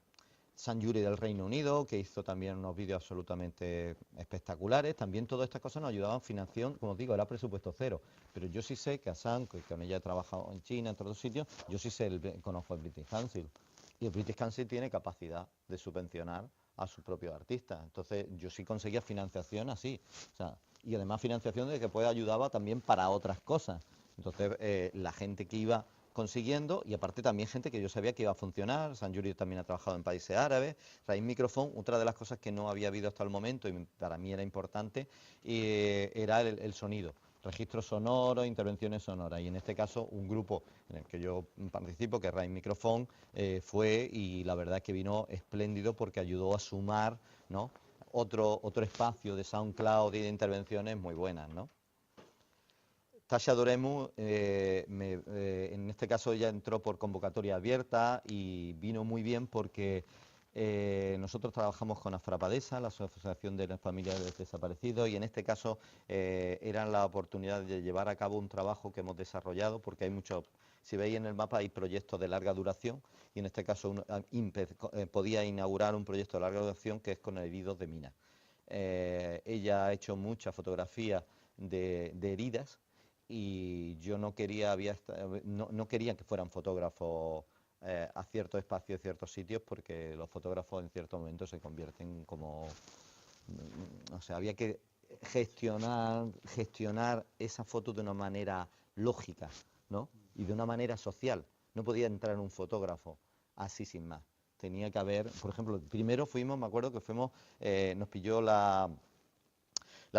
San Yuri del Reino Unido, que hizo también unos vídeos absolutamente espectaculares. También todas estas cosas nos ayudaban financiación, como os digo, era presupuesto cero. Pero yo sí sé que a San, que con ella he trabajado en China, en otros sitios, yo sí sé, conozco el British Council. Y el British Council tiene capacidad de subvencionar a sus propios artistas. Entonces yo sí conseguía financiación así. O sea, y además financiación de que pues ayudaba también para otras cosas. Entonces la gente que iba consiguiendo, y aparte también gente que yo sabía que iba a funcionar. Sanjuri también ha trabajado en países árabes. Raíz Microphone, otra de las cosas que no había habido hasta el momento y para mí era importante, era el sonido. Registros sonoros, intervenciones sonoras, y en este caso un grupo en el que yo participo, que es Raíz Microphone, fue, y la verdad es que vino espléndido porque ayudó a sumar, ¿no?, otro espacio de SoundCloud y de intervenciones muy buenas, ¿no? Tasha Doremu, en este caso ella entró por convocatoria abierta y vino muy bien porque nosotros trabajamos con Afrapadesa, la Asociación de las Familias de Desaparecidos, y en este caso era la oportunidad de llevar a cabo un trabajo que hemos desarrollado, porque hay muchos, si veis en el mapa hay proyectos de larga duración, y en este caso podía inaugurar un proyecto de larga duración que es con heridos de mina. Ella ha hecho muchas fotografías de heridas, y yo no quería, no quería que fueran fotógrafos a ciertos espacios, ciertos sitios, porque los fotógrafos en ciertos momentos se convierten como, o sea, había que gestionar esa foto de una manera lógica, ¿no?, y de una manera social. No podía entrar un fotógrafo así sin más. Tenía que haber, por ejemplo, primero fuimos, me acuerdo que fuimos, nos pilló la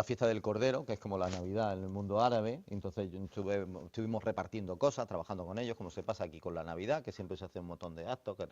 fiesta del Cordero, que es como la Navidad en el mundo árabe. Entonces estuvimos repartiendo cosas, trabajando con ellos, como se pasa aquí con la Navidad, que siempre se hace un montón de actos, que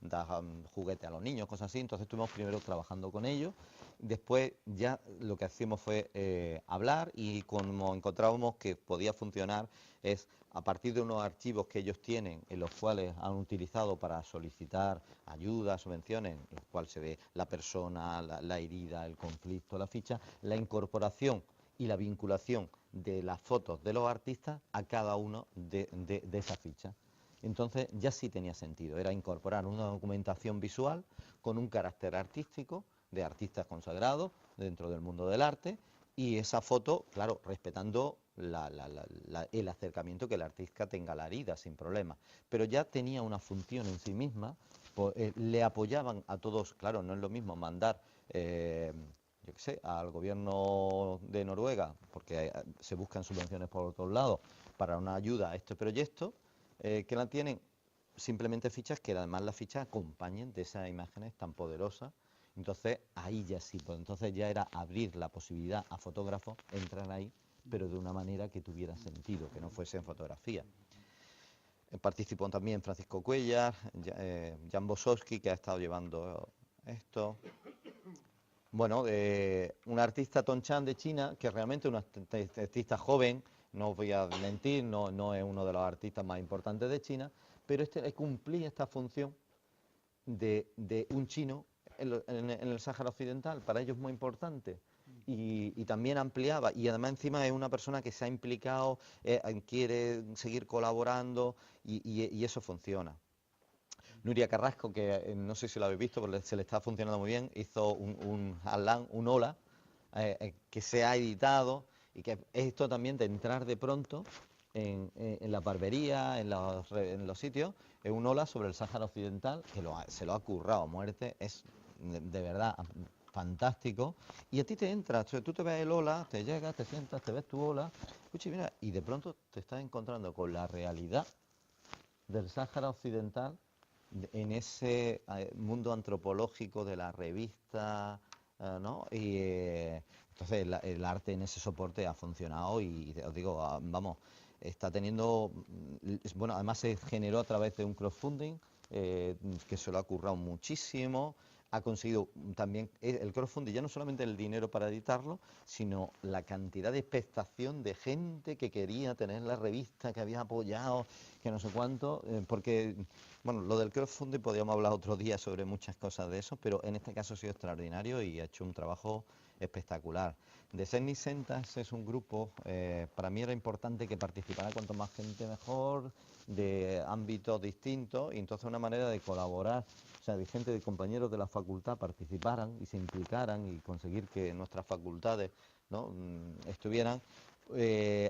da juguetes a los niños, cosas así. Entonces estuvimos primero trabajando con ellos, después ya lo que hacíamos fue hablar, y como encontrábamos que podía funcionar es a partir de unos archivos que ellos tienen, en los cuales han utilizado para solicitar ayudas, subvenciones, en los cuales se ve la persona, la herida, el conflicto, la ficha, la incorporación y la vinculación de las fotos de los artistas a cada uno de esas fichas. Entonces ya sí tenía sentido, era incorporar una documentación visual con un carácter artístico, de artistas consagrados dentro del mundo del arte, y esa foto, claro, respetando el acercamiento que el artista tenga a la herida sin problema, pero ya tenía una función en sí misma. Le apoyaban a todos, claro, no es lo mismo mandar, yo qué sé, al gobierno de Noruega, porque se buscan subvenciones por otros lados para una ayuda a este proyecto, que la tienen simplemente fichas, que además las fichas acompañen de esas imágenes tan poderosas. Entonces ahí ya sí, pues entonces ya era abrir la posibilidad a fotógrafos entrar ahí, pero de una manera que tuviera sentido, que no fuese en fotografía. Participó también Francisco Cuellar, Jan Bosowski, que ha estado llevando esto. Bueno, un artista Tonchan de China, que realmente es un artista joven, no os voy a mentir, no es uno de los artistas más importantes de China, pero cumplía esta función de un chino en el Sáhara Occidental. Para ellos es muy importante. Y también ampliaba, y además encima es una persona que se ha implicado, quiere seguir colaborando, y eso funciona. Nuria Carrasco, que no sé si lo habéis visto, pero se le está funcionando muy bien, hizo un Ola, que se ha editado, y que esto también de entrar de pronto en la barbería, en los sitios, es un Ola sobre el Sáhara Occidental, que se lo ha currado a muerte, es de verdad fantástico, y a ti te entra, tú te ves el Ola, te llegas, te sientas, te ves tu Ola, escucha, mira, y de pronto te estás encontrando con la realidad del Sáhara Occidental, en ese mundo antropológico de la revista, ¿no? Y entonces el arte en ese soporte ha funcionado, y os digo, vamos, está teniendo, bueno, además se generó a través de un crowdfunding, que se lo ha currado muchísimo. Ha conseguido también el crowdfunding, ya no solamente el dinero para editarlo, sino la cantidad de expectación de gente que quería tener la revista, que había apoyado, que no sé cuánto, porque, bueno, lo del crowdfunding podríamos hablar otro día sobre muchas cosas de eso, pero en este caso ha sido extraordinario y ha hecho un trabajo espectacular. The Zenith Centers es un grupo, para mí era importante que participara cuanto más gente mejor, de ámbitos distintos, y entonces una manera de colaborar, o sea, de gente, de compañeros de la facultad participaran y se implicaran, y conseguir que nuestras facultades, ¿no?, estuvieran.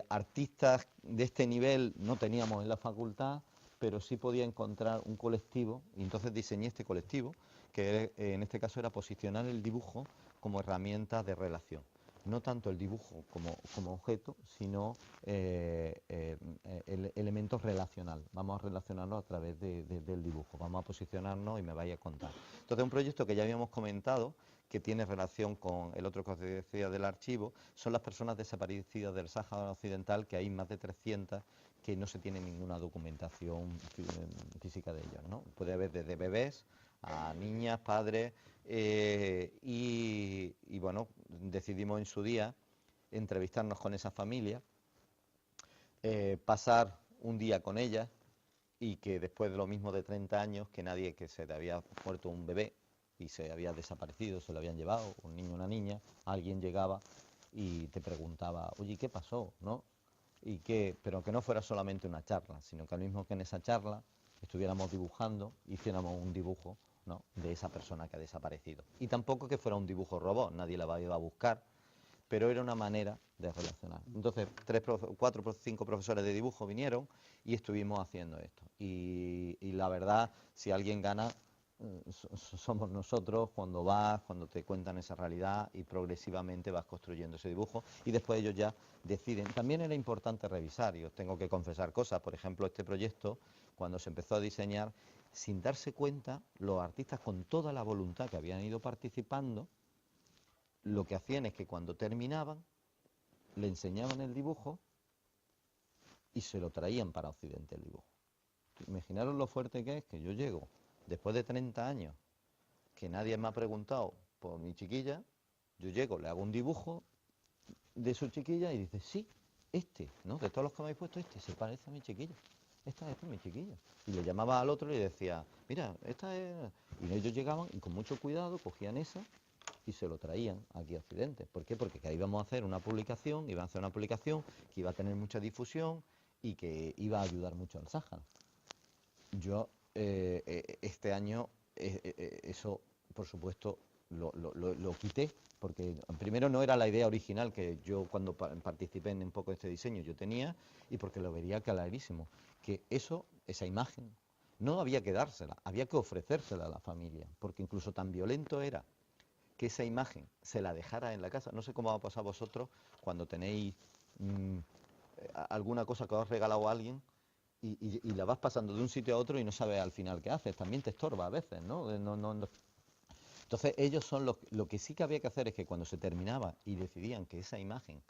Artistas de este nivel no teníamos en la facultad, pero sí podía encontrar un colectivo, y entonces diseñé este colectivo, que en este caso era posicionar el dibujo como herramienta de relación. no tanto el dibujo como objeto, sino el elemento relacional. Vamos a relacionarlo a través del dibujo, vamos a posicionarnos y me vais a contar. Entonces, un proyecto que ya habíamos comentado, que tiene relación con el otro que os decía del archivo, son las personas desaparecidas del Sáhara Occidental, que hay más de 300 que no se tiene ninguna documentación física de ellos, ¿no? Puede haber desde bebés a niñas, padres, y bueno, decidimos en su día entrevistarnos con esa familia, pasar un día con ellas, y que después de lo mismo de 30 años, que nadie, que se le había muerto un bebé y se había desaparecido, se lo habían llevado, un niño o una niña, alguien llegaba y te preguntaba, oye, ¿qué pasó?, ¿no? Pero que no fuera solamente una charla, sino que al mismo que en esa charla estuviéramos dibujando, hiciéramos un dibujo, ¿no?, de esa persona que ha desaparecido. Y tampoco que fuera un dibujo robot, nadie la iba a buscar, pero era una manera de relacionar. Entonces, 4 o 5 profesores de dibujo vinieron y estuvimos haciendo esto. Y la verdad, si alguien gana, somos nosotros cuando te cuentan esa realidad y progresivamente vas construyendo ese dibujo y después ellos ya deciden. También era importante revisar, y os tengo que confesar cosas. Por ejemplo, este proyecto, cuando se empezó a diseñar, sin darse cuenta, los artistas, con toda la voluntad que habían ido participando, lo que hacían es que cuando terminaban, le enseñaban el dibujo y se lo traían para Occidente el dibujo. Imaginaros lo fuerte que es que yo llego, después de 30 años, que nadie me ha preguntado por mi chiquilla, yo llego, le hago un dibujo de su chiquilla y dice, sí, ¿no? De todos los que me habéis puesto, se parece a mi chiquilla. Esta es mi chiquilla. Y le llamaba al otro y le decía, mira, esta es... Y ellos llegaban y con mucho cuidado cogían esa y se lo traían aquí a Occidente. ¿Por qué? Porque ahí íbamos a hacer una publicación, iban a hacer una publicación que iba a tener mucha difusión y que iba a ayudar mucho al Sáhara. Yo este año eso, por supuesto, lo quité, porque primero no era la idea original que yo cuando participé en un poco de este diseño yo tenía, y porque lo vería clarísimo, que esa imagen, no había que dársela, había que ofrecérsela a la familia, porque incluso tan violento era que esa imagen se la dejara en la casa. No sé cómo va a pasar vosotros cuando tenéis alguna cosa que os ha regalado alguien y la vas pasando de un sitio a otro y no sabes al final qué haces. También te estorba a veces, ¿no? Entonces ellos son lo que sí que había que hacer es que cuando se terminaba y decidían que esa imagen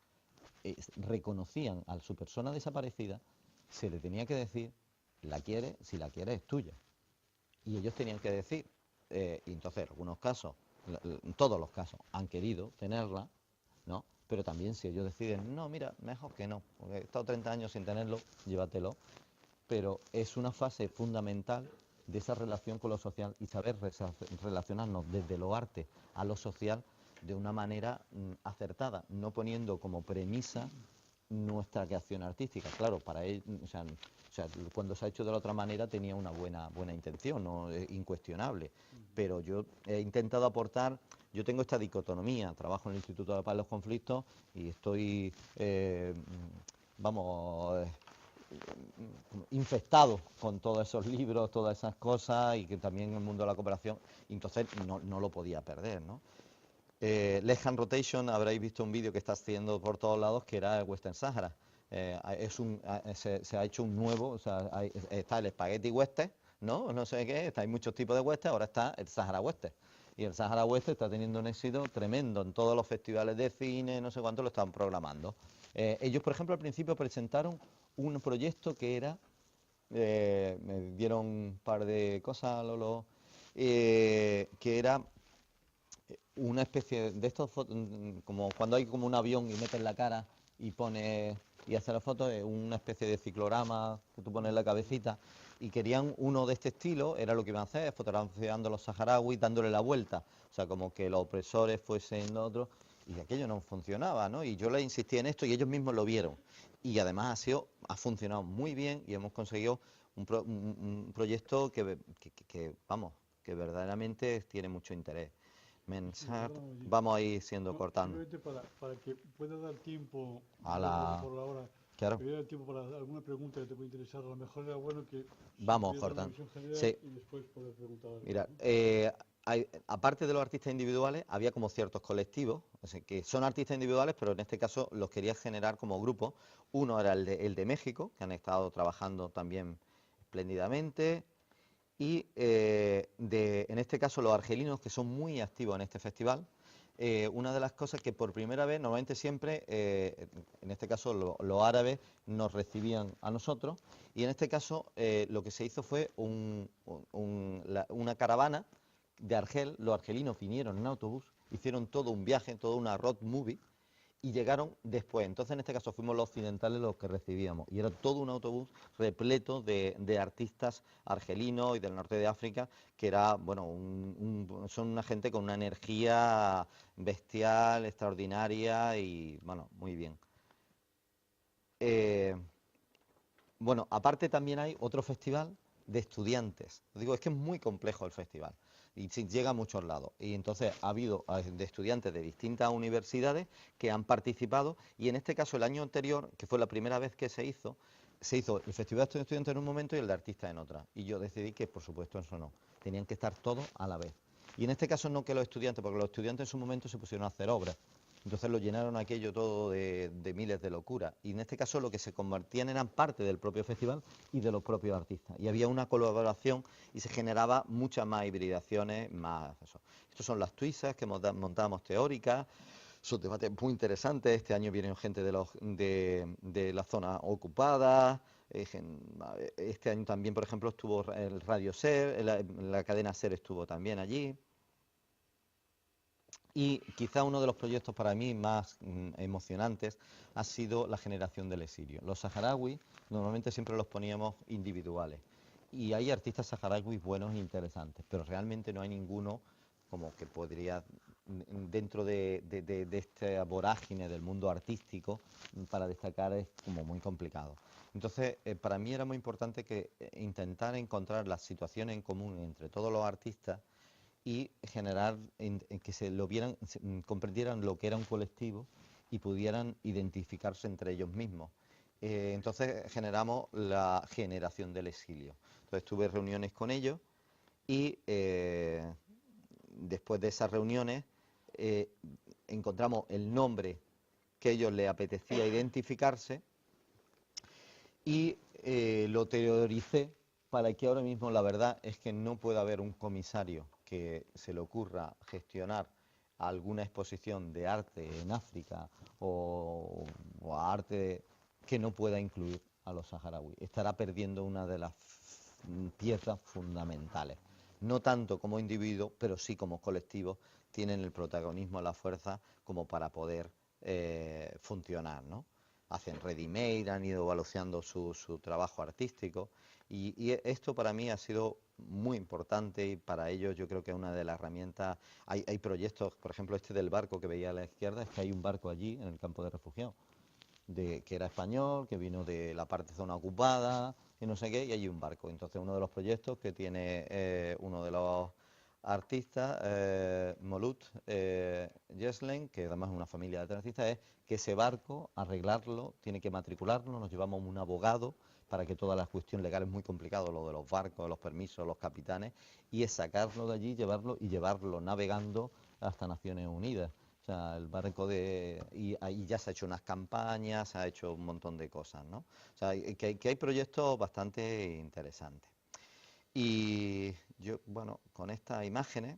reconocían a su persona desaparecida, se le tenía que decir, la quieres, si la quieres es tuya. Y ellos tenían que decir, y entonces en algunos casos, en todos los casos, han querido tenerla, ¿no? Pero también si ellos deciden, no, mira, mejor que no, porque he estado 30 años sin tenerlo, llévatelo. Pero es una fase fundamental de esa relación con lo social y saber relacionarnos desde lo arte a lo social de una manera acertada, no poniendo como premisa nuestra creación artística. Claro, para él, o sea, cuando se ha hecho de la otra manera tenía una buena intención, ¿no? Incuestionable. Pero yo he intentado aportar, yo tengo esta dicotomía, trabajo en el Instituto de la Paz y los Conflictos y estoy, infectado con todos esos libros, todas esas cosas, y que también en el mundo de la cooperación, y entonces no lo podía perder, ¿no? Left Hand Rotation, habréis visto un vídeo que está haciendo por todos lados, que era el Western Sahara. Se ha hecho un nuevo, o sea, está el Spaghetti Western, no sé qué, hay muchos tipos de Western, ahora está el Sahara Western. Y el Sahara Western está teniendo un éxito tremendo en todos los festivales de cine, no sé cuánto lo están programando. Ellos, por ejemplo, al principio presentaron un proyecto que era, me dieron un par de cosas, que era una especie de estos, como cuando hay como un avión y metes la cara y pones y haces la foto, es una especie de ciclorama que tú pones la cabecita, y querían uno de este estilo, era lo que iban a hacer, fotografiando a los saharauis, dándole la vuelta, o sea, como que los opresores fuesen otros, y aquello no funcionaba, ¿no? Y yo les insistí en esto y ellos mismos lo vieron, y además ha funcionado muy bien y hemos conseguido un proyecto que verdaderamente tiene mucho interés. Vamos a ir siendo cortando. Simplemente para que pueda dar tiempo A la... por la hora, Claro. que dé tiempo para alguna pregunta que te pueda interesar. A lo mejor era bueno que vamos cortando. general, Sí. y después poder preguntar. Mira, aparte de los artistas individuales, había como ciertos colectivos, o sea, que son artistas individuales, pero en este caso los quería generar como grupo. Uno era el de México, que han estado trabajando también espléndidamente, y en este caso los argelinos, que son muy activos en este festival. Una de las cosas que por primera vez, normalmente siempre, en este caso los árabes nos recibían a nosotros, y en este caso lo que se hizo fue una caravana de Argel. Los argelinos vinieron en autobús, hicieron todo un viaje, toda una road movie, y llegaron después. Entonces, en este caso, fuimos los occidentales los que recibíamos. Y era todo un autobús repleto de artistas argelinos y del norte de África, que era, bueno, son una gente con una energía bestial, extraordinaria y, bueno, muy bien. Bueno, aparte también hay otro festival de estudiantes. Digo, es que es muy complejo el festival y llega a muchos lados. Y entonces ha habido de estudiantes de distintas universidades que han participado, y en este caso el año anterior, que fue la primera vez que se hizo el Festival de Estudiantes en un momento y el de Artistas en otra. Y yo decidí que, por supuesto, eso no. Tenían que estar todos a la vez. Y en este caso no que los estudiantes, porque los estudiantes en su momento se pusieron a hacer obras. Entonces lo llenaron aquello todo de miles de locuras. Y en este caso lo que se convertían eran parte del propio festival y de los propios artistas. Y había una colaboración y se generaba muchas más hibridaciones, más eso. Estos son las tuisas que montábamos teóricas. Son debates muy interesantes. Este año vienen gente de la zona ocupada. Este año también, por ejemplo, estuvo el Radio Ser, la cadena Ser estuvo también allí. Y quizá uno de los proyectos para mí más emocionantes ha sido la generación del exilio. Los saharauis normalmente siempre los poníamos individuales. Y hay artistas saharauis buenos e interesantes, pero realmente no hay ninguno como que podría, dentro de esta vorágine del mundo artístico, para destacar es como muy complicado. Entonces, para mí era muy importante que intentar encontrar las situaciones en común entre todos los artistas y generar en que se lo vieran, comprendieran lo que era un colectivo y pudieran identificarse entre ellos mismos. Entonces generamos la generación del exilio. Entonces tuve reuniones con ellos y después de esas reuniones encontramos el nombre que a ellos les apetecía identificarse y lo teoricé para que ahora mismo la verdad es que no pueda haber un comisario que se le ocurra gestionar alguna exposición de arte en África o arte que no pueda incluir a los saharauis. Estará perdiendo una de las piezas fundamentales. No tanto como individuo, pero sí como colectivo, tienen el protagonismo, la fuerza como para poder funcionar, ¿no? Hacen ready-made, han ido evaluando su trabajo artístico y esto para mí ha sido muy importante y para ellos yo creo que es una de las herramientas. Hay proyectos, por ejemplo este del barco que veía a la izquierda, es que hay un barco allí en el campo de refugiados, que era español, que vino de la parte zona ocupada y no sé qué, y hay un barco. Entonces uno de los proyectos que tiene uno de los artistas, Molut Yeslen, que además es una familia de artistas, es que ese barco, arreglarlo, tiene que matricularlo, nos llevamos un abogado para que todas las cuestiones legales, muy complicado, lo de los barcos, los permisos, los capitanes, y es sacarlo de allí, llevarlo navegando hasta Naciones Unidas. O sea, el barco y ahí ya se ha hecho unas campañas, se ha hecho un montón de cosas, ¿no? O sea, que hay proyectos bastante interesantes. Y yo, bueno, con estas imágenes,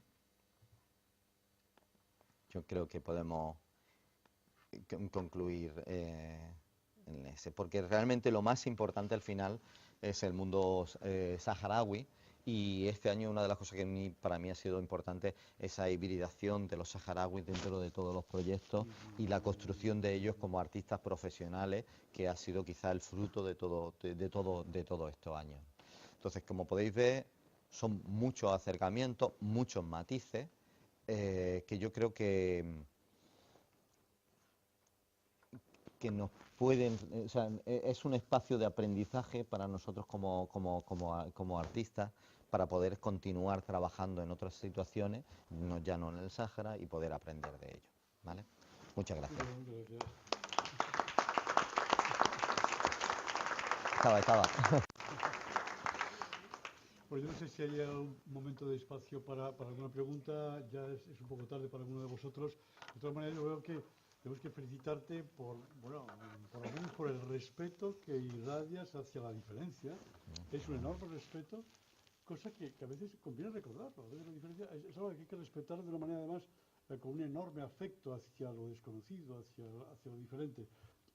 yo creo que podemos concluir en ese, porque realmente lo más importante al final es el mundo saharaui. Y este año una de las cosas que para mí ha sido importante es esa hibridación de los saharauis dentro de todos los proyectos y la construcción de ellos como artistas profesionales, que ha sido quizá el fruto de todos estos años. Entonces, como podéis ver, son muchos acercamientos, muchos matices, que yo creo que nos pueden, o sea, es un espacio de aprendizaje para nosotros como artistas, para poder continuar trabajando en otras situaciones, ya no en el Sáhara, y poder aprender de ello, ¿vale? Muchas gracias. Estaba. Pues yo no sé si hay un momento de espacio para alguna pregunta, ya es un poco tarde para alguno de vosotros. De todas maneras, yo veo que tenemos que felicitarte por, bueno, por lo menos por el respeto que irradias hacia la diferencia. Es un enorme respeto, cosa que a veces conviene recordarlo. A veces la diferencia es algo que hay que respetar de una manera, además, con un enorme afecto hacia lo desconocido, hacia lo diferente.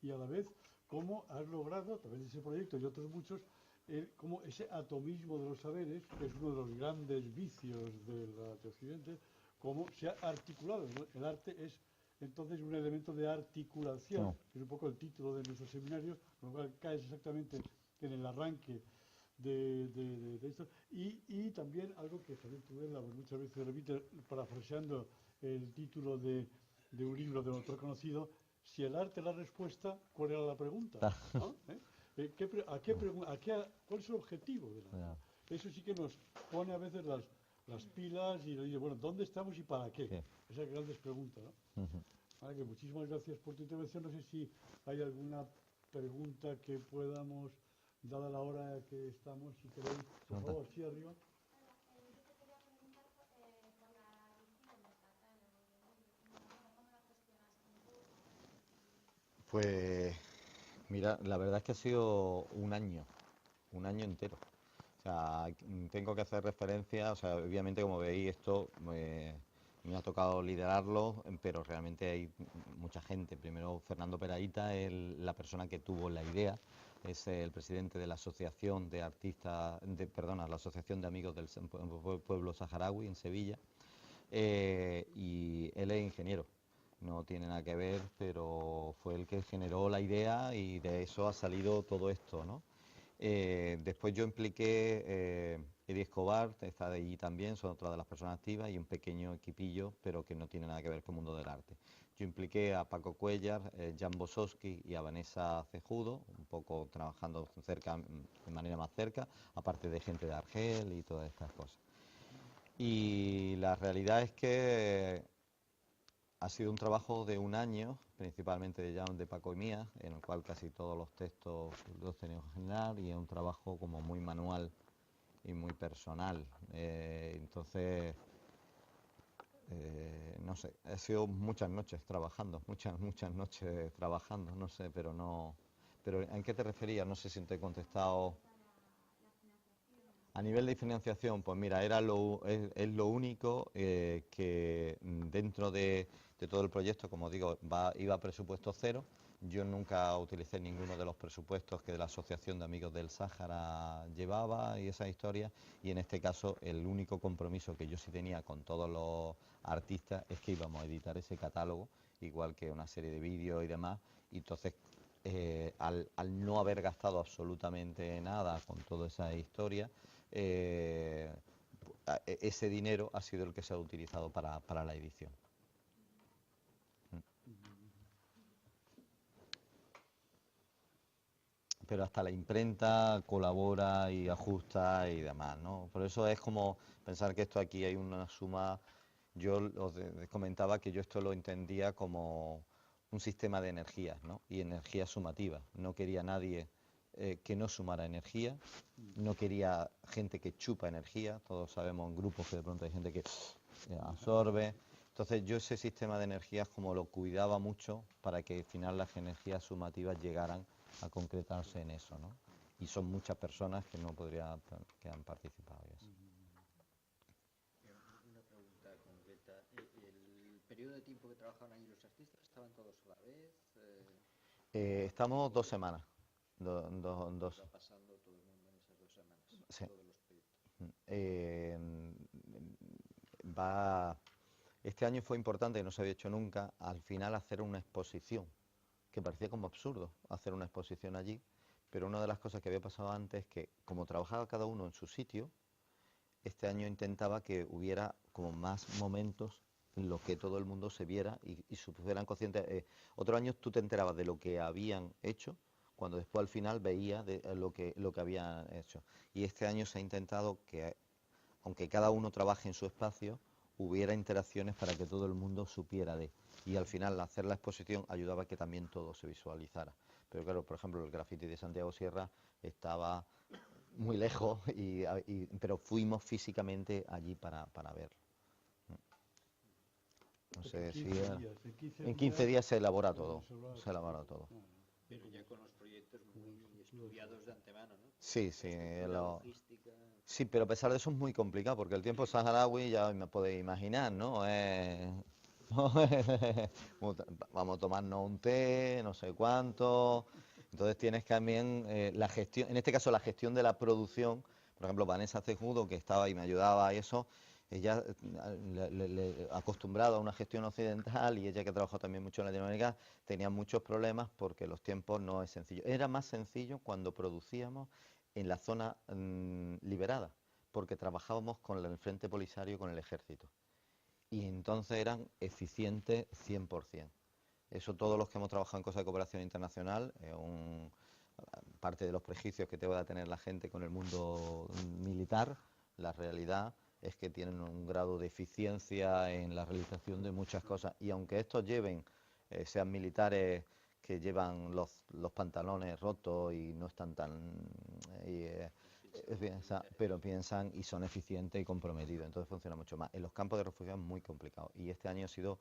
Y a la vez, cómo has logrado, a través de ese proyecto y otros muchos, como ese atomismo de los saberes, que es uno de los grandes vicios de Occidente, cómo se ha articulado, ¿no? El arte es entonces un elemento de articulación, que es un poco el título de nuestro seminario, con lo cual cae exactamente en el arranque de esto. Y también algo que Javier Tudela muchas veces repite, parafraseando el título de un libro de un autor conocido: si el arte es la respuesta, ¿cuál era la pregunta? ¿No? ¿Cuál es el objetivo del arte? Eso sí que nos pone a veces las pilas y nos dice, bueno, ¿dónde estamos y para qué? Esas grandes preguntas, ¿no? Vale, que muchísimas gracias por tu intervención. No sé si hay alguna pregunta que podamos, dada la hora que estamos, si queréis, por favor, sí, arriba. Pues mira, la verdad es que ha sido un año entero. O sea, tengo que hacer referencia, o sea, obviamente como veis esto me ha tocado liderarlo, pero realmente hay mucha gente. Primero Fernando Peraíta es la persona que tuvo la idea, es el presidente de la Asociación de Artistas, la Asociación de Amigos del Pueblo Saharaui en Sevilla, y él es ingeniero. No tiene nada que ver, pero fue el que generó la idea y de eso ha salido todo esto, ¿no? Después yo impliqué, Eddie Escobar está de allí también, son otra de las personas activas, y un pequeño equipillo, pero que no tiene nada que ver con el mundo del arte. Yo impliqué a Paco Cuellar, Jan Bosowski y a Vanessa Cejudo, un poco trabajando cerca, de manera más cerca, aparte de gente de Argel y todas estas cosas. Y la realidad es que ha sido un trabajo de un año, principalmente de Paco y mía, en el cual casi todos los textos los tenemos que generar, y es un trabajo como muy manual y muy personal. Entonces, no sé, ha sido muchas noches trabajando, muchas noches trabajando, no sé, pero no... Pero ¿en qué te referías? No sé si te he contestado. A nivel de financiación, pues mira, es lo único que dentro de todo el proyecto, como digo, iba a presupuesto cero. Yo nunca utilicé ninguno de los presupuestos que la Asociación de Amigos del Sáhara llevaba y esas historias, y en este caso el único compromiso que yo sí tenía con todos los artistas es que íbamos a editar ese catálogo, igual que una serie de vídeos y demás, y entonces al no haber gastado absolutamente nada con toda esa historia, ese dinero ha sido el que se ha utilizado para la edición. Pero hasta la imprenta colabora y ajusta y demás, ¿no? Por eso es como pensar que esto aquí hay una suma. Yo os comentaba que yo esto lo entendía como un sistema de energías, ¿no? Y energía sumativa. No quería nadie que no sumara energía, no quería gente que chupa energía. Todos sabemos en grupos que de pronto hay gente que absorbe. Entonces yo ese sistema de energías como lo cuidaba mucho para que al final las energías sumativas llegaran a concretarse en eso, ¿no? Y son muchas personas que que han participado. Una pregunta concreta. ¿El periodo de tiempo que trabajaban allí los artistas estaban todos a la vez? Estamos 2 semanas. Dos. Va pasando todo el mundo en esas 2 semanas. Sí. Todos los proyectos. Este año fue importante, que no se había hecho nunca, al final hacer una exposición, que parecía como absurdo hacer una exposición allí, pero una de las cosas que había pasado antes es que, como trabajaba cada uno en su sitio, este año intentaba que hubiera como más momentos en los que todo el mundo se viera y supieran conscientes. Otros años tú te enterabas de lo que habían hecho, cuando después al final veías lo que habían hecho. Y este año se ha intentado que, aunque cada uno trabaje en su espacio, hubiera interacciones para que todo el mundo supiera de. Y al final hacer la exposición ayudaba a que también todo se visualizara. Pero claro, por ejemplo, el graffiti de Santiago Sierra estaba muy lejos, pero fuimos físicamente allí para verlo. No sé si en 15 días se elabora todo, se elabora todo. Pero ya con los proyectos muy estudiados de antemano, ¿no? Sí, sí, La logística. sí, pero a pesar de eso es muy complicado, porque el tiempo saharaui ya me podéis imaginar, ¿no? Vamos a tomarnos un té, no sé cuánto. Entonces tienes también la gestión, en este caso la gestión de la producción. Por ejemplo, Vanessa Cejudo, que estaba y me ayudaba y eso, ella acostumbrada a una gestión occidental, y ella que trabajó también mucho en Latinoamérica, tenía muchos problemas porque los tiempos no es sencillo. Era más sencillo cuando producíamos en la zona liberada, porque trabajábamos con el Frente Polisario, con el ejército. Y entonces eran eficientes 100%. Eso todos los que hemos trabajado en cosas de cooperación internacional, parte de los prejuicios que te va a tener la gente con el mundo militar, la realidad es que tienen un grado de eficiencia en la realización de muchas cosas. Y aunque estos sean militares que llevan los pantalones rotos y no están pero piensan y son eficientes y comprometidos, entonces funciona mucho más. En los campos de refugiados es muy complicado, y este año ha sido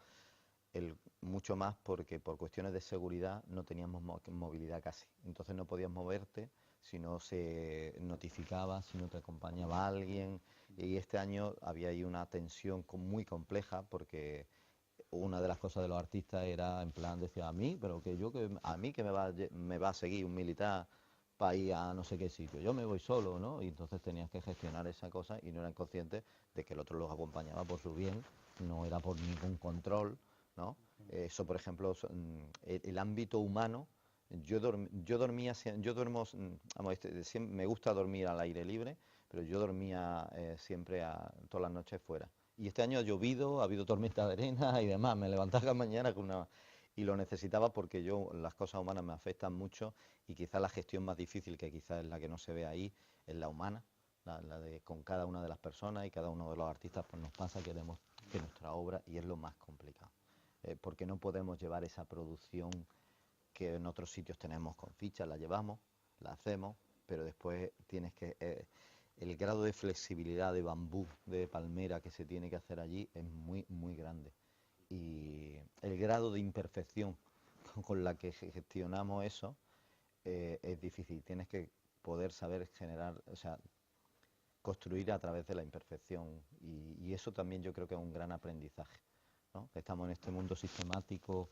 mucho más porque por cuestiones de seguridad no teníamos movilidad casi, entonces no podías moverte si no se notificaba, si no te acompañaba alguien, y este año había ahí una tensión muy compleja, porque una de las cosas de los artistas era, en plan, decía, a mí que me va a seguir un militar para ir a no sé qué sitio, yo me voy solo, ¿no? Y entonces tenías que gestionar esa cosa y no eran conscientes de que el otro los acompañaba por su bien, no era por ningún control, ¿no? Eso, por ejemplo, el ámbito humano. Yo dormía, yo duermo, vamos, me gusta dormir al aire libre, pero yo dormía siempre todas las noches fuera. Y este año ha llovido, ha habido tormenta de arena y demás. Me levantaba cada mañana y lo necesitaba, porque las cosas humanas me afectan mucho, y quizás la gestión más difícil, que quizás es la que no se ve ahí, es la humana, la de con cada una de las personas y cada uno de los artistas. Pues nos pasa que queremos que nuestra obra, y es lo más complicado, porque no podemos llevar esa producción que en otros sitios tenemos con fichas, la llevamos, la hacemos, pero después el grado de flexibilidad de bambú, de palmera que se tiene que hacer allí es muy, muy grande. Y el grado de imperfección con la que gestionamos eso es difícil. Tienes que poder saber generar, o sea, construir a través de la imperfección. Y eso también yo creo que es un gran aprendizaje, ¿no? Estamos en este mundo sistemático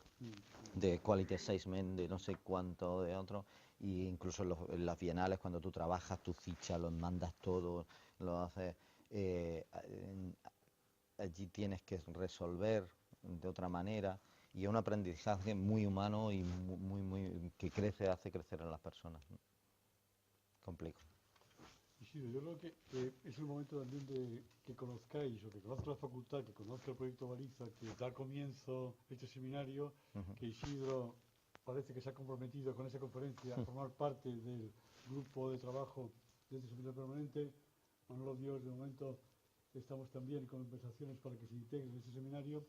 de quality assessment, de no sé cuánto, de otro, y incluso en las bienales, cuando tú trabajas, tu ficha, los mandas todo, lo haces, allí tienes que resolver de otra manera, y es un aprendizaje muy humano y que hace crecer a las personas, ¿no? Complejo. Sí, yo creo que es el momento también de que conozcáis, o que conozca la facultad, que conozca el proyecto Baliza, que da comienzo este seminario, que Isidro parece que se ha comprometido con esa conferencia a formar parte del grupo de trabajo de este seminario permanente. Manolo Dios, de momento estamos también con conversaciones para que se integre en este seminario,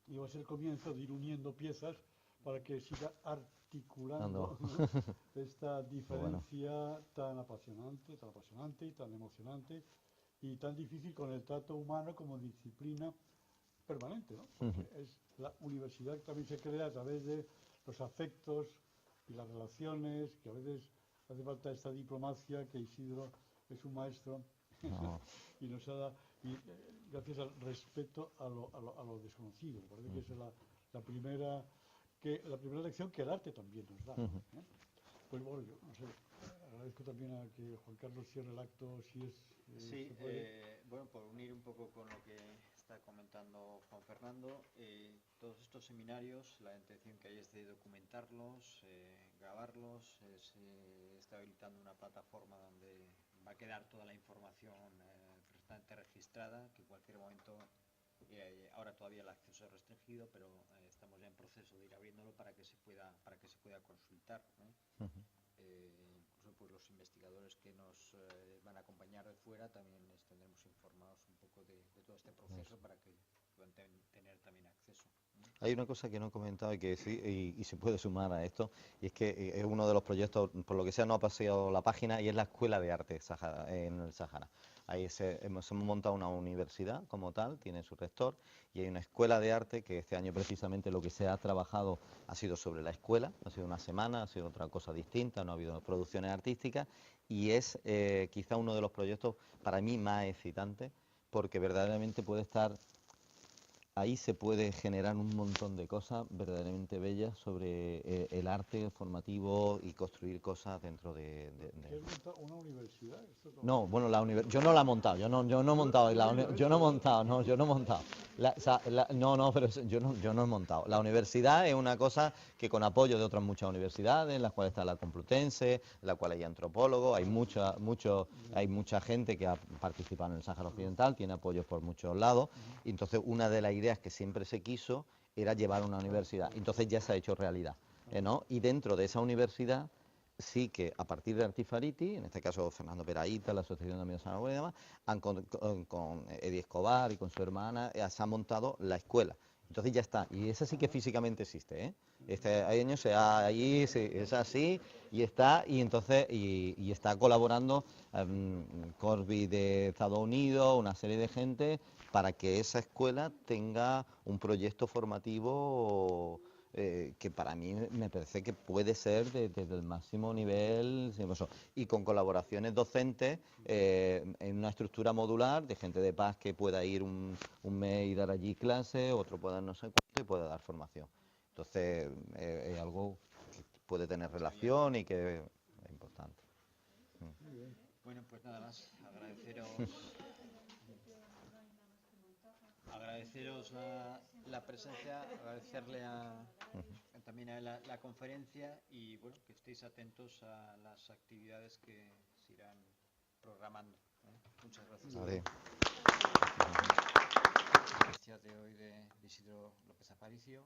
y va a ser el comienzo de ir uniendo piezas para que siga articulando, ¿no? Esta diferencia tan apasionante y tan emocionante y tan difícil, con el trato humano como disciplina permanente, ¿no? Porque es la universidad que también se crea a través de los afectos y las relaciones, que a veces hace falta esta diplomacia, que Isidro es un maestro y nos ha dado, gracias al respeto a lo desconocido. Me parece que esa es la primera lección que el arte también nos da, ¿eh? Pues bueno, yo no sé, agradezco también a que Juan Carlos cierre el acto, si es... Sí, bueno, por unir un poco con lo que está comentando Juan Fernando, todos estos seminarios, la intención que hay es de documentarlos, grabarlos, se está habilitando una plataforma donde va a quedar toda la información perfectamente registrada, que en cualquier momento, ahora todavía el acceso es restringido, pero estamos ya en proceso de ir abriéndolo para que se pueda consultar, ¿no? Incluso pues los investigadores que nos van a acompañar de fuera también les tendremos informados un poco de todo este proceso, para que puedan tener también acceso. Hay una cosa que no he comentado y que sí, y se puede sumar a esto, y es que es uno de los proyectos, por lo que sea, no ha pasado la página, y es la Escuela de Arte en el Sáhara. Ahí hemos montado una universidad como tal, tiene su rector, y hay una escuela de arte que este año precisamente lo que se ha trabajado ha sido sobre la escuela, ha sido una semana, ha sido otra cosa distinta, no ha habido producciones artísticas, y es quizá uno de los proyectos para mí más excitantes, porque verdaderamente puede estar... Ahí se puede generar un montón de cosas verdaderamente bellas sobre el arte formativo y construir cosas dentro ¿Quieres montar una universidad? ¿Esto cómo No, es? bueno, yo no la he montado, yo no he montado, yo no he montado, no, yo no he montado. No, pero yo no he montado. La universidad es una cosa que con apoyo de otras muchas universidades, en las cuales está la Complutense, en la cual hay antropólogos, hay mucha gente que ha participado en el Sáhara Occidental, tiene apoyos por muchos lados, y entonces una de las ideas que siempre se quiso era llevar una universidad, entonces ya se ha hecho realidad, ¿no? Y dentro de esa universidad sí que a partir de Artifariti, en este caso Fernando Peraíta, la Asociación de Amigos Sanagüe y demás, con Eddie Escobar y con su hermana, se ha montado la escuela. Entonces ya está, y esa sí que físicamente existe, ¿eh? Este año allí es así, y está, y entonces, y está colaborando Corby de Estados Unidos, una serie de gente, para que esa escuela tenga un proyecto formativo que para mí me parece que puede ser desde el máximo nivel, y con colaboraciones docentes en una estructura modular de gente de paz que pueda ir un mes y dar allí clases, otro pueda no sé cuánto y pueda dar formación. Entonces es algo que puede tener relación y que es importante. Bueno, pues nada más, agradeceros la presencia, agradecerle también a la conferencia, y bueno, que estéis atentos a las actividades que se irán programando, ¿eh? Muchas gracias. Vale. La de hoy de Isidro López Aparicio.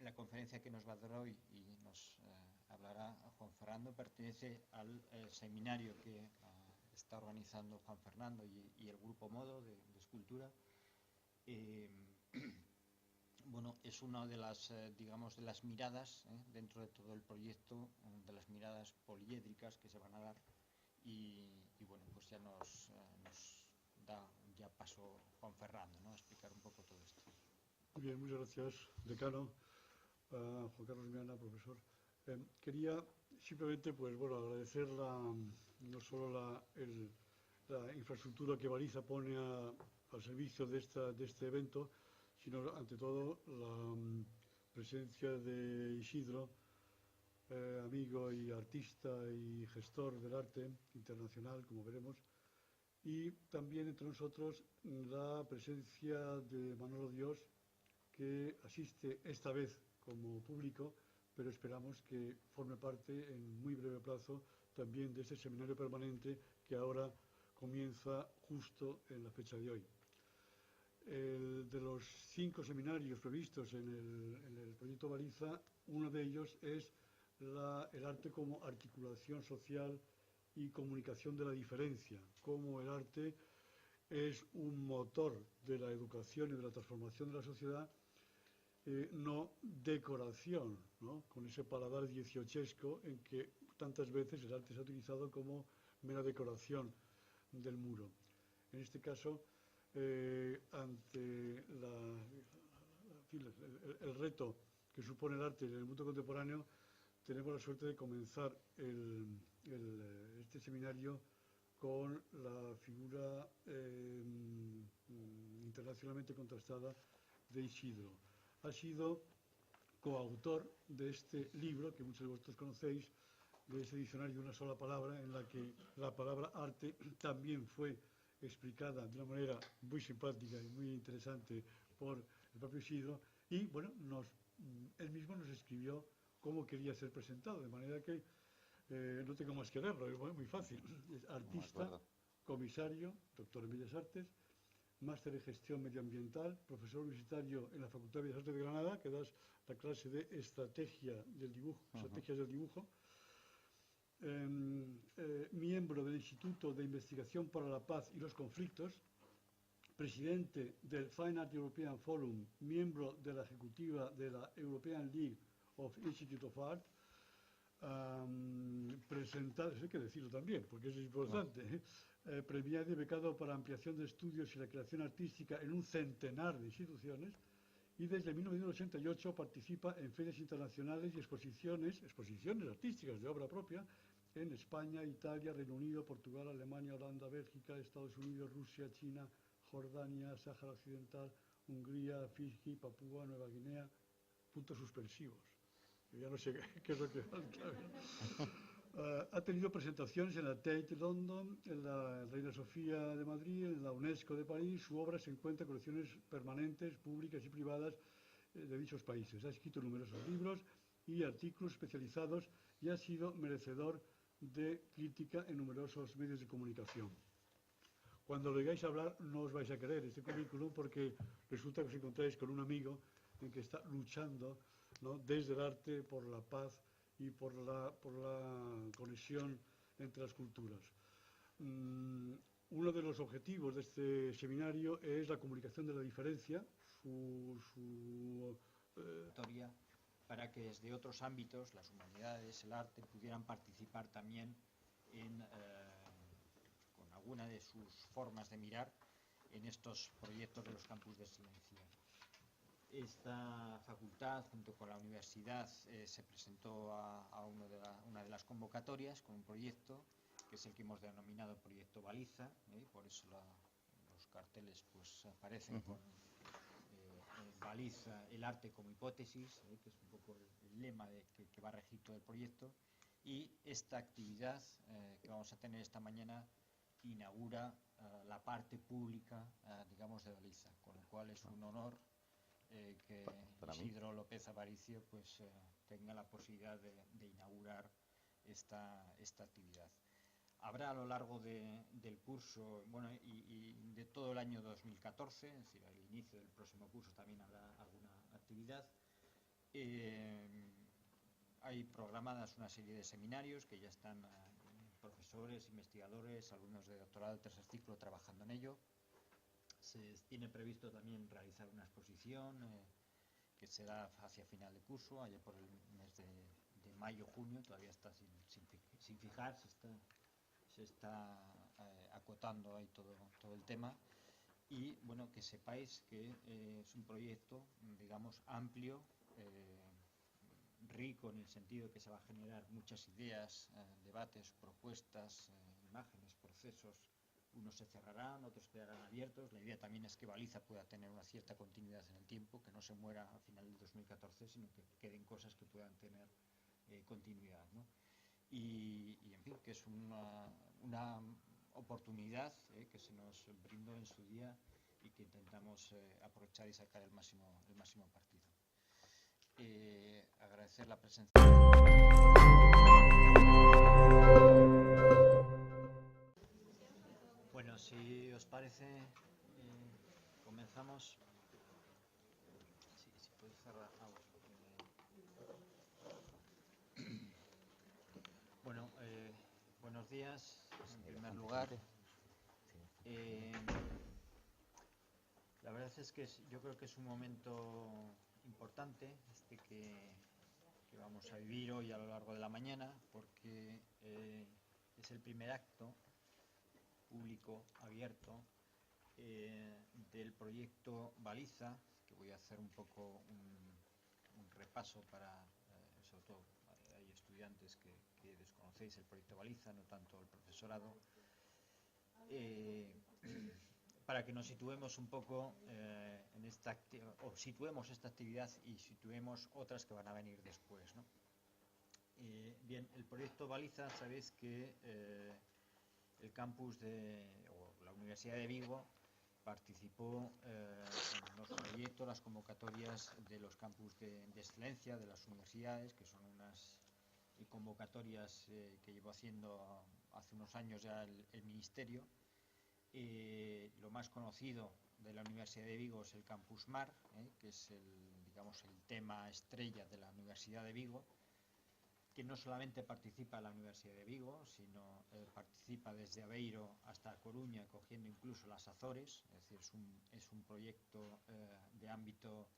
La conferencia que nos va a dar hoy y nos hablará Juan Fernando pertenece al seminario que está organizando Juan Fernando y el Grupo Modo de Escultura. Bueno, es una de las, digamos, de las miradas dentro de todo el proyecto, de las miradas poliédricas que se van a dar, y bueno, pues ya nos da ya paso Juan Fernando, ¿no?, a explicar un poco todo esto. Muy bien, muchas gracias, decano, Juan Carlos Miana, profesor. Quería simplemente, pues bueno, agradecer no solo la infraestructura que Baliza pone al servicio de este evento, sino ante todo la presencia de Isidro, amigo y artista y gestor del arte internacional, como veremos, y también entre nosotros la presencia de Manolo Dios, que asiste esta vez como público, pero esperamos que forme parte en muy breve plazo también de este seminario permanente que ahora comienza justo en la fecha de hoy. De los 5 seminarios previstos en el proyecto Baliza, uno de ellos es el arte como articulación social y comunicación de la diferencia, cómo el arte es un motor de la educación y de la transformación de la sociedad, no decoración, ¿no?, con ese paladar dieciochesco en que tantas veces el arte se ha utilizado como mera decoración del muro. En este caso, ante el reto que supone el arte en el mundo contemporáneo, tenemos la suerte de comenzar este seminario con la figura internacionalmente contrastada de Isidro. Ha sido coautor de este libro, que muchos de vosotros conocéis, de ese diccionario de una sola palabra, en la que la palabra arte también fue explicada de una manera muy simpática y muy interesante por el propio Isidro, y bueno, él mismo nos escribió cómo quería ser presentado, de manera que no tengo más que leerlo, es muy fácil. Es artista, comisario, doctor en Bellas Artes, máster en gestión medioambiental, profesor universitario en la Facultad de Bellas Artes de Granada, que das la clase de estrategias del dibujo, miembro del Instituto de Investigación para la Paz y los Conflictos, presidente del Fine Art European Forum, miembro de la ejecutiva de la European League of Institute of Art, presentado, hay que decirlo también, porque eso es importante, premiado y becado para ampliación de estudios y la creación artística en un centenar de instituciones, y desde 1988 participa en ferias internacionales y exposiciones artísticas de obra propia en España, Italia, Reino Unido, Portugal, Alemania, Holanda, Bélgica, Estados Unidos, Rusia, China, Jordania, Sáhara Occidental, Hungría, Fiji, Papúa Nueva Guinea, puntos suspensivos. Yo ya no sé qué es lo que falta. Ha tenido presentaciones en la Tate London, en la Reina Sofía de Madrid, en la UNESCO de París. Su obra se encuentra en colecciones permanentes, públicas y privadas de dichos países. Ha escrito numerosos libros y artículos especializados y ha sido merecedor de crítica en numerosos medios de comunicación. Cuando lo oigáis hablar no os vais a creer este currículum, porque resulta que os encontráis con un amigo en que está luchando, ¿no?, desde el arte por la paz y por la conexión entre las culturas. Uno de los objetivos de este seminario es la comunicación de la diferencia, para que desde otros ámbitos, las humanidades, el arte, pudieran participar también con alguna de sus formas de mirar en estos proyectos de los campus de excelencia. Esta facultad, junto con la universidad, se presentó a una de las convocatorias con un proyecto, que es el que hemos denominado Proyecto Baliza, por eso los carteles pues aparecen con Baliza, el arte como hipótesis, que es un poco el lema que va a regir todo el proyecto, y esta actividad que vamos a tener esta mañana inaugura la parte pública, digamos, de Baliza, con lo cual es un honor que Isidro López Aparicio pues tenga la posibilidad de inaugurar esta actividad. Habrá a lo largo del curso, bueno, y de todo el año 2014, es decir, al inicio del próximo curso también habrá alguna actividad. Hay programadas una serie de seminarios que ya están profesores, investigadores, alumnos de doctorado, tercer ciclo trabajando en ello. Se tiene previsto también realizar una exposición que será hacia final de curso, allá por el mes de mayo-junio, todavía está sin fijar, se está acotando ahí todo el tema. Y bueno, que sepáis que es un proyecto, digamos, amplio, rico en el sentido de que se va a generar muchas ideas, debates, propuestas, imágenes, procesos. Unos se cerrarán, otros quedarán abiertos. La idea también es que Baliza pueda tener una cierta continuidad en el tiempo, que no se muera al final del 2014, sino que queden cosas que puedan tener continuidad, ¿no? Y en fin, que es una oportunidad que se nos brindó en su día y que intentamos aprovechar y sacar el máximo partido. Agradecer la presencia. Bueno, si os parece, comenzamos. Si podéis cerrar. Bueno, buenos días, en primer lugar. La verdad es que yo creo que es un momento importante que vamos a vivir hoy a lo largo de la mañana, porque es el primer acto público abierto del proyecto Baliza, que voy a hacer un poco un repaso para, sobre todo hay estudiantes que desconocéis el proyecto Baliza, no tanto el profesorado, para que nos situemos un poco en situemos esta actividad y situemos otras que van a venir después, ¿no? Bien, el proyecto Baliza, sabéis que el campus o la Universidad de Vigo participó en los proyectos, las convocatorias de los campus de excelencia de las universidades, que son unas convocatorias que llevó haciendo hace unos años ya el Ministerio. Lo más conocido de la Universidad de Vigo es el Campus Mar, que es digamos, el tema estrella de la Universidad de Vigo, que no solamente participa la Universidad de Vigo, sino participa desde Aveiro hasta Coruña, cogiendo incluso las Azores, es decir, es un proyecto de ámbito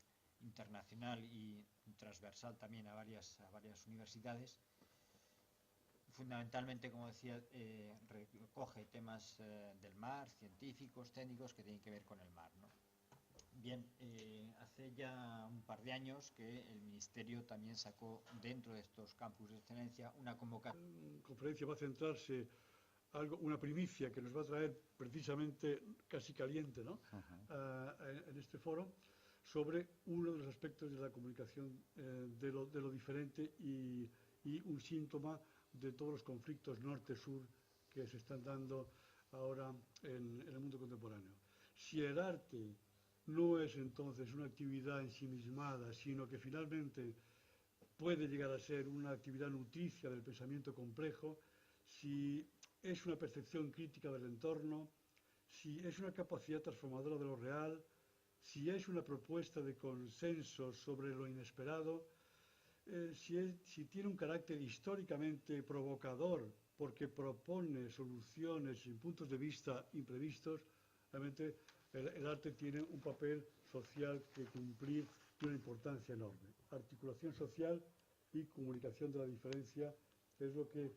internacional y transversal también a varias universidades. Fundamentalmente, como decía, recoge temas del mar, científicos, técnicos, que tienen que ver con el mar, ¿no? Bien, hace ya un par de años que el Ministerio también sacó dentro de estos campus de excelencia una convocatoria. La conferencia va a centrarse una primicia que nos va a traer precisamente casi caliente, ¿no? En este foro, sobre uno de los aspectos de la comunicación de lo diferente y un síntoma de todos los conflictos norte-sur que se están dando ahora en el mundo contemporáneo. Si el arte no es entonces una actividad ensimismada, sino que finalmente puede llegar a ser una actividad nutricia del pensamiento complejo, si es una percepción crítica del entorno, si es una capacidad transformadora de lo real, si es una propuesta de consenso sobre lo inesperado, si tiene un carácter históricamente provocador porque propone soluciones y puntos de vista imprevistos, realmente el arte tiene un papel social que cumplir de una importancia enorme. Articulación social y comunicación de la diferencia es lo que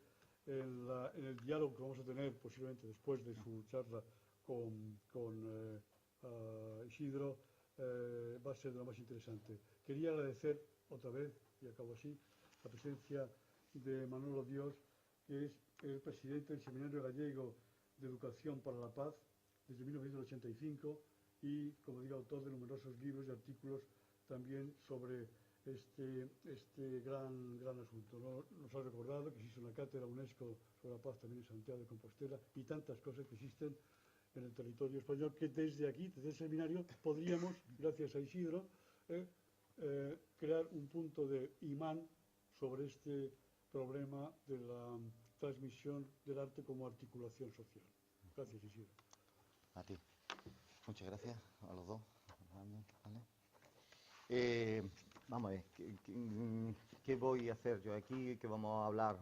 en el diálogo que vamos a tener posiblemente después de su charla con Isidro va a ser de lo más interesante. Quería agradecer otra vez, y acabo así, la presencia de Manolo Dios, que es el presidente del Seminario Gallego de Educación para la Paz desde 1985 y, como digo, autor de numerosos libros y artículos también sobre este gran asunto. Nos ha recordado que existe una cátedra UNESCO sobre la paz también en Santiago de Compostela y tantas cosas que existen en el territorio español que desde aquí, desde el seminario, podríamos, gracias a Isidro, crear un punto de imán sobre este problema de la transmisión del arte como articulación social. Gracias, Isidro. A ti. Muchas gracias a los dos. ¿Vale? Vamos a ver, ¿qué voy a hacer yo aquí? ¿Qué vamos a hablar?